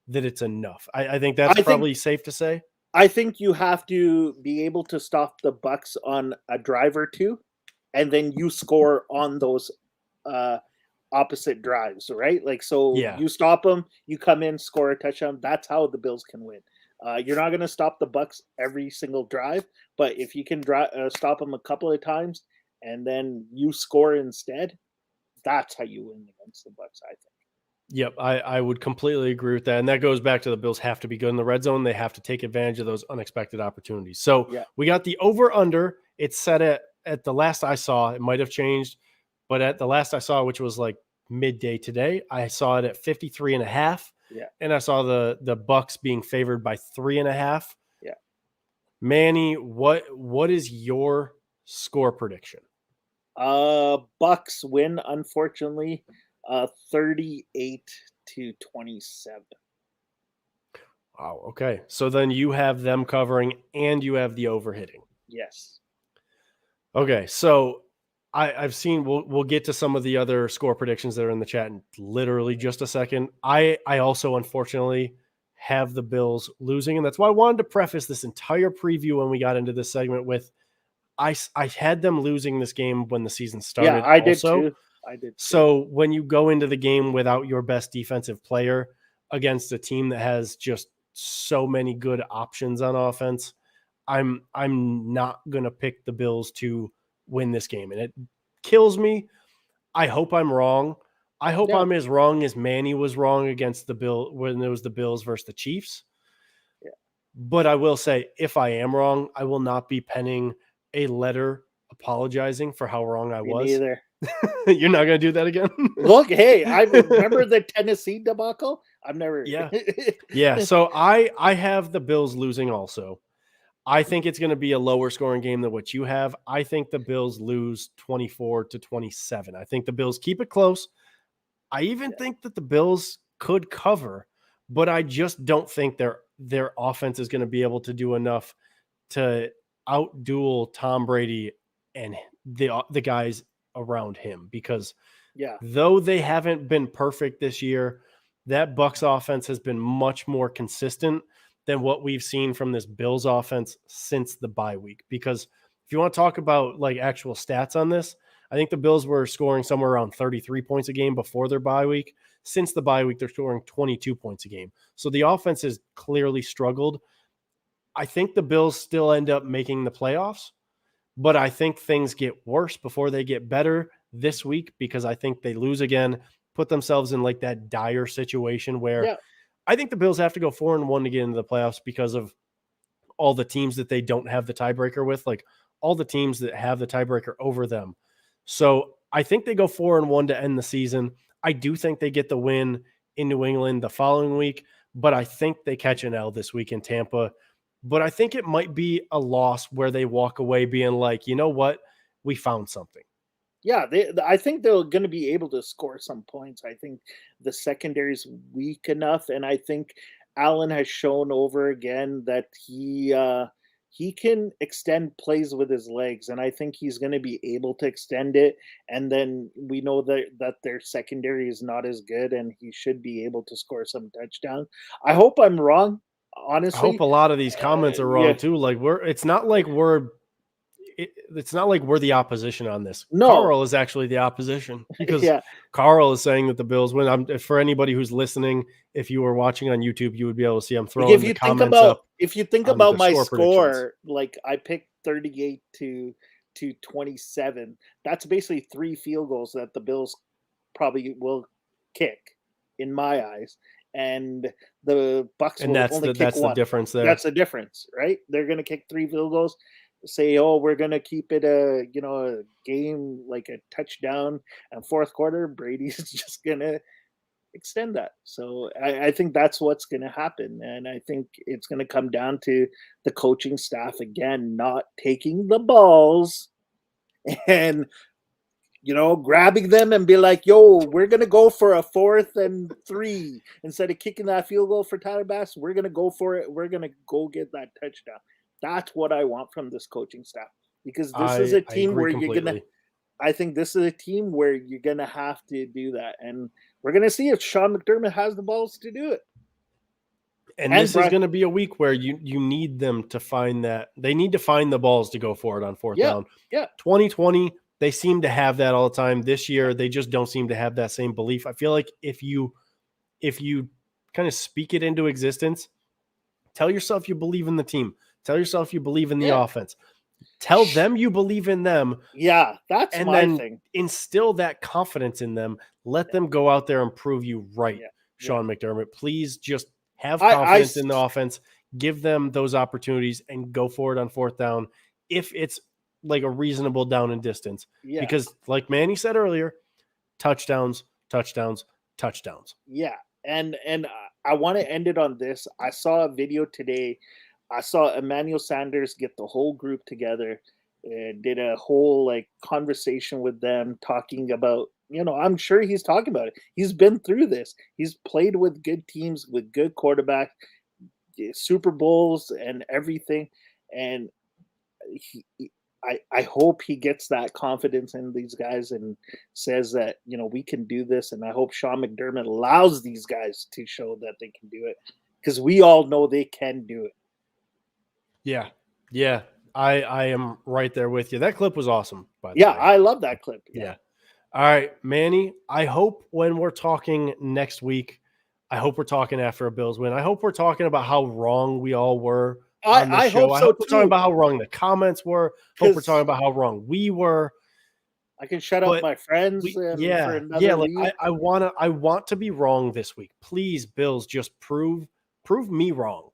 that it's enough. I think that's probably safe to say. I think you have to be able to stop the Bucs on a drive or 2, and then you score on those opposite drives, right? Like, so you stop them, you come in, score a touchdown. That's how the Bills can win. You're not going to stop the Bucs every single drive, but if you can stop them a couple of times and then you score instead, that's how you win against the Bucs, I think. Yep, I would completely agree with that. And that goes back to the Bills have to be good in the red zone. They have to take advantage of those unexpected opportunities. So we got the over-under. It's set at the last I saw. It might have changed, but at the last I saw, which was like midday today, I saw it at 53.5. Yeah. And I saw the Bucs being favored by 3.5. Yeah. Manny, what is your score prediction? Bucs win, unfortunately. 38-27. Wow. Okay. So then you have them covering and you have the overhitting. Yes. Okay. So I've seen, we'll get to some of the other score predictions that are in the chat in literally just a second. I also, unfortunately, have the Bills losing. And that's why I wanted to preface this entire preview when we got into this segment with, I had them losing this game when the season started. Yeah, I did too. So when you go into the game without your best defensive player against a team that has just so many good options on offense, I'm not going to pick the Bills to win this game. And it kills me. I hope I'm wrong. I hope I'm as wrong as Manny was wrong against the Bill when it was the Bills versus the Chiefs. Yeah. But I will say, if I am wrong, I will not be penning a letter apologizing for how wrong I was. Neither. You're not going to do that again? Look, hey, I remember the Tennessee debacle. I've never. Yeah. Yeah. So I have the Bills losing also. I think it's going to be a lower scoring game than what you have. I think the Bills lose 24-27. I think the Bills keep it close. I even think that the Bills could cover, but I just don't think their offense is going to be able to do enough to outduel Tom Brady and the guys around him, because though they haven't been perfect this year, that Bucs offense has been much more consistent than what we've seen from this Bills offense since the bye week. Because if you want to talk about like actual stats on this, I think the Bills were scoring somewhere around 33 points a game before their bye week. Since the bye week, they're scoring 22 points a game. So the offense has clearly struggled. I think the Bills still end up making the playoffs, but I think things get worse before they get better this week, because I think they lose again, put themselves in like that dire situation where I think the Bills have to go 4-1 to get into the playoffs because of all the teams that they don't have the tiebreaker with, like all the teams that have the tiebreaker over them. So I think they go 4-1 to end the season. I do think they get the win in New England the following week, but I think they catch an L this week in Tampa. But I think it might be a loss where they walk away being like, you know what? We found something. Yeah, I think they're going to be able to score some points. I think the secondary is weak enough, and I think Allen has shown over again that he can extend plays with his legs, and I think he's going to be able to extend it. And then we know that their secondary is not as good, and he should be able to score some touchdowns. I hope I'm wrong. Honestly, I hope a lot of these comments are wrong too. Like it's not like we're the opposition on this. No. Carl is actually the opposition, because Carl is saying that the Bills win. For anybody who's listening, if you were watching on YouTube, you would be able to see I'm throwing the comments up. If you think about my score, like I picked 38-27. That's basically 3 field goals that the Bills probably will kick, in my eyes. And the Bucs will only kick 1. The difference there. That's the difference, right? They're going to kick 3 field goals. Say, oh, we're going to keep it a game, like a touchdown, and fourth quarter, Brady's just going to extend that. So I think that's what's going to happen. And I think it's going to come down to the coaching staff again, not taking the balls and, grabbing them and be like, yo, we're going to go for a 4th and 3 instead of kicking that field goal for Tyler Bass. We're going to go for it. We're going to go get that touchdown. That's what I want from this coaching staff, because this is a team where I think this is a team where you're going to have to do that. And we're going to see if Sean McDermott has the balls to do it. And this is going to be a week where you need them to find that. They need to find the balls to go for it on 4th down. Yeah. 2020, they seem to have that all the time. This year, they just don't seem to have that same belief. I feel like if you kind of speak it into existence, Tell yourself you believe in the team. Tell yourself you believe in the offense. Tell them you believe in them. Yeah, that's and my then thing. Instill that confidence in them. Let them go out there and prove you right, Sean McDermott. Please just have confidence in the offense. Give them those opportunities and go for it on fourth down if it's like a reasonable down and distance. Yeah. Because like Manny said earlier, touchdowns, touchdowns, touchdowns. Yeah. And I want to end it on this. I saw a video today. I saw Emmanuel Sanders get the whole group together and did a whole like conversation with them talking about, I'm sure he's talking about it. He's been through this. He's played with good teams, with good quarterback, Super Bowls and everything. And I hope he gets that confidence in these guys and says that, we can do this. And I hope Sean McDermott allows these guys to show that they can do it, because we all know they can do it. Yeah. Yeah. I am right there with you. That clip was awesome, by the way. I love that clip. Yeah. All right, Manny, I hope when we're talking next week, I hope we're talking after a Bills win. I hope we're talking about how wrong we all were on the show. I hope we're talking about how wrong the comments were. I hope we're talking about how wrong we were. I can shut up my friends. I want to be wrong this week. Please, Bills, just prove me wrong.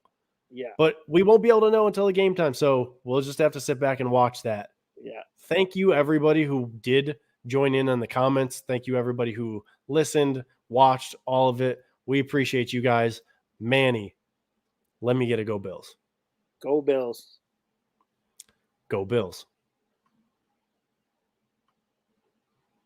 Yeah. But we won't be able to know until the game time, so we'll just have to sit back and watch that. Yeah. Thank you, everybody who did join in on the comments. Thank you, everybody who listened, watched, all of it. We appreciate you guys. Manny, let me get a go Bills. Go Bills. Go Bills.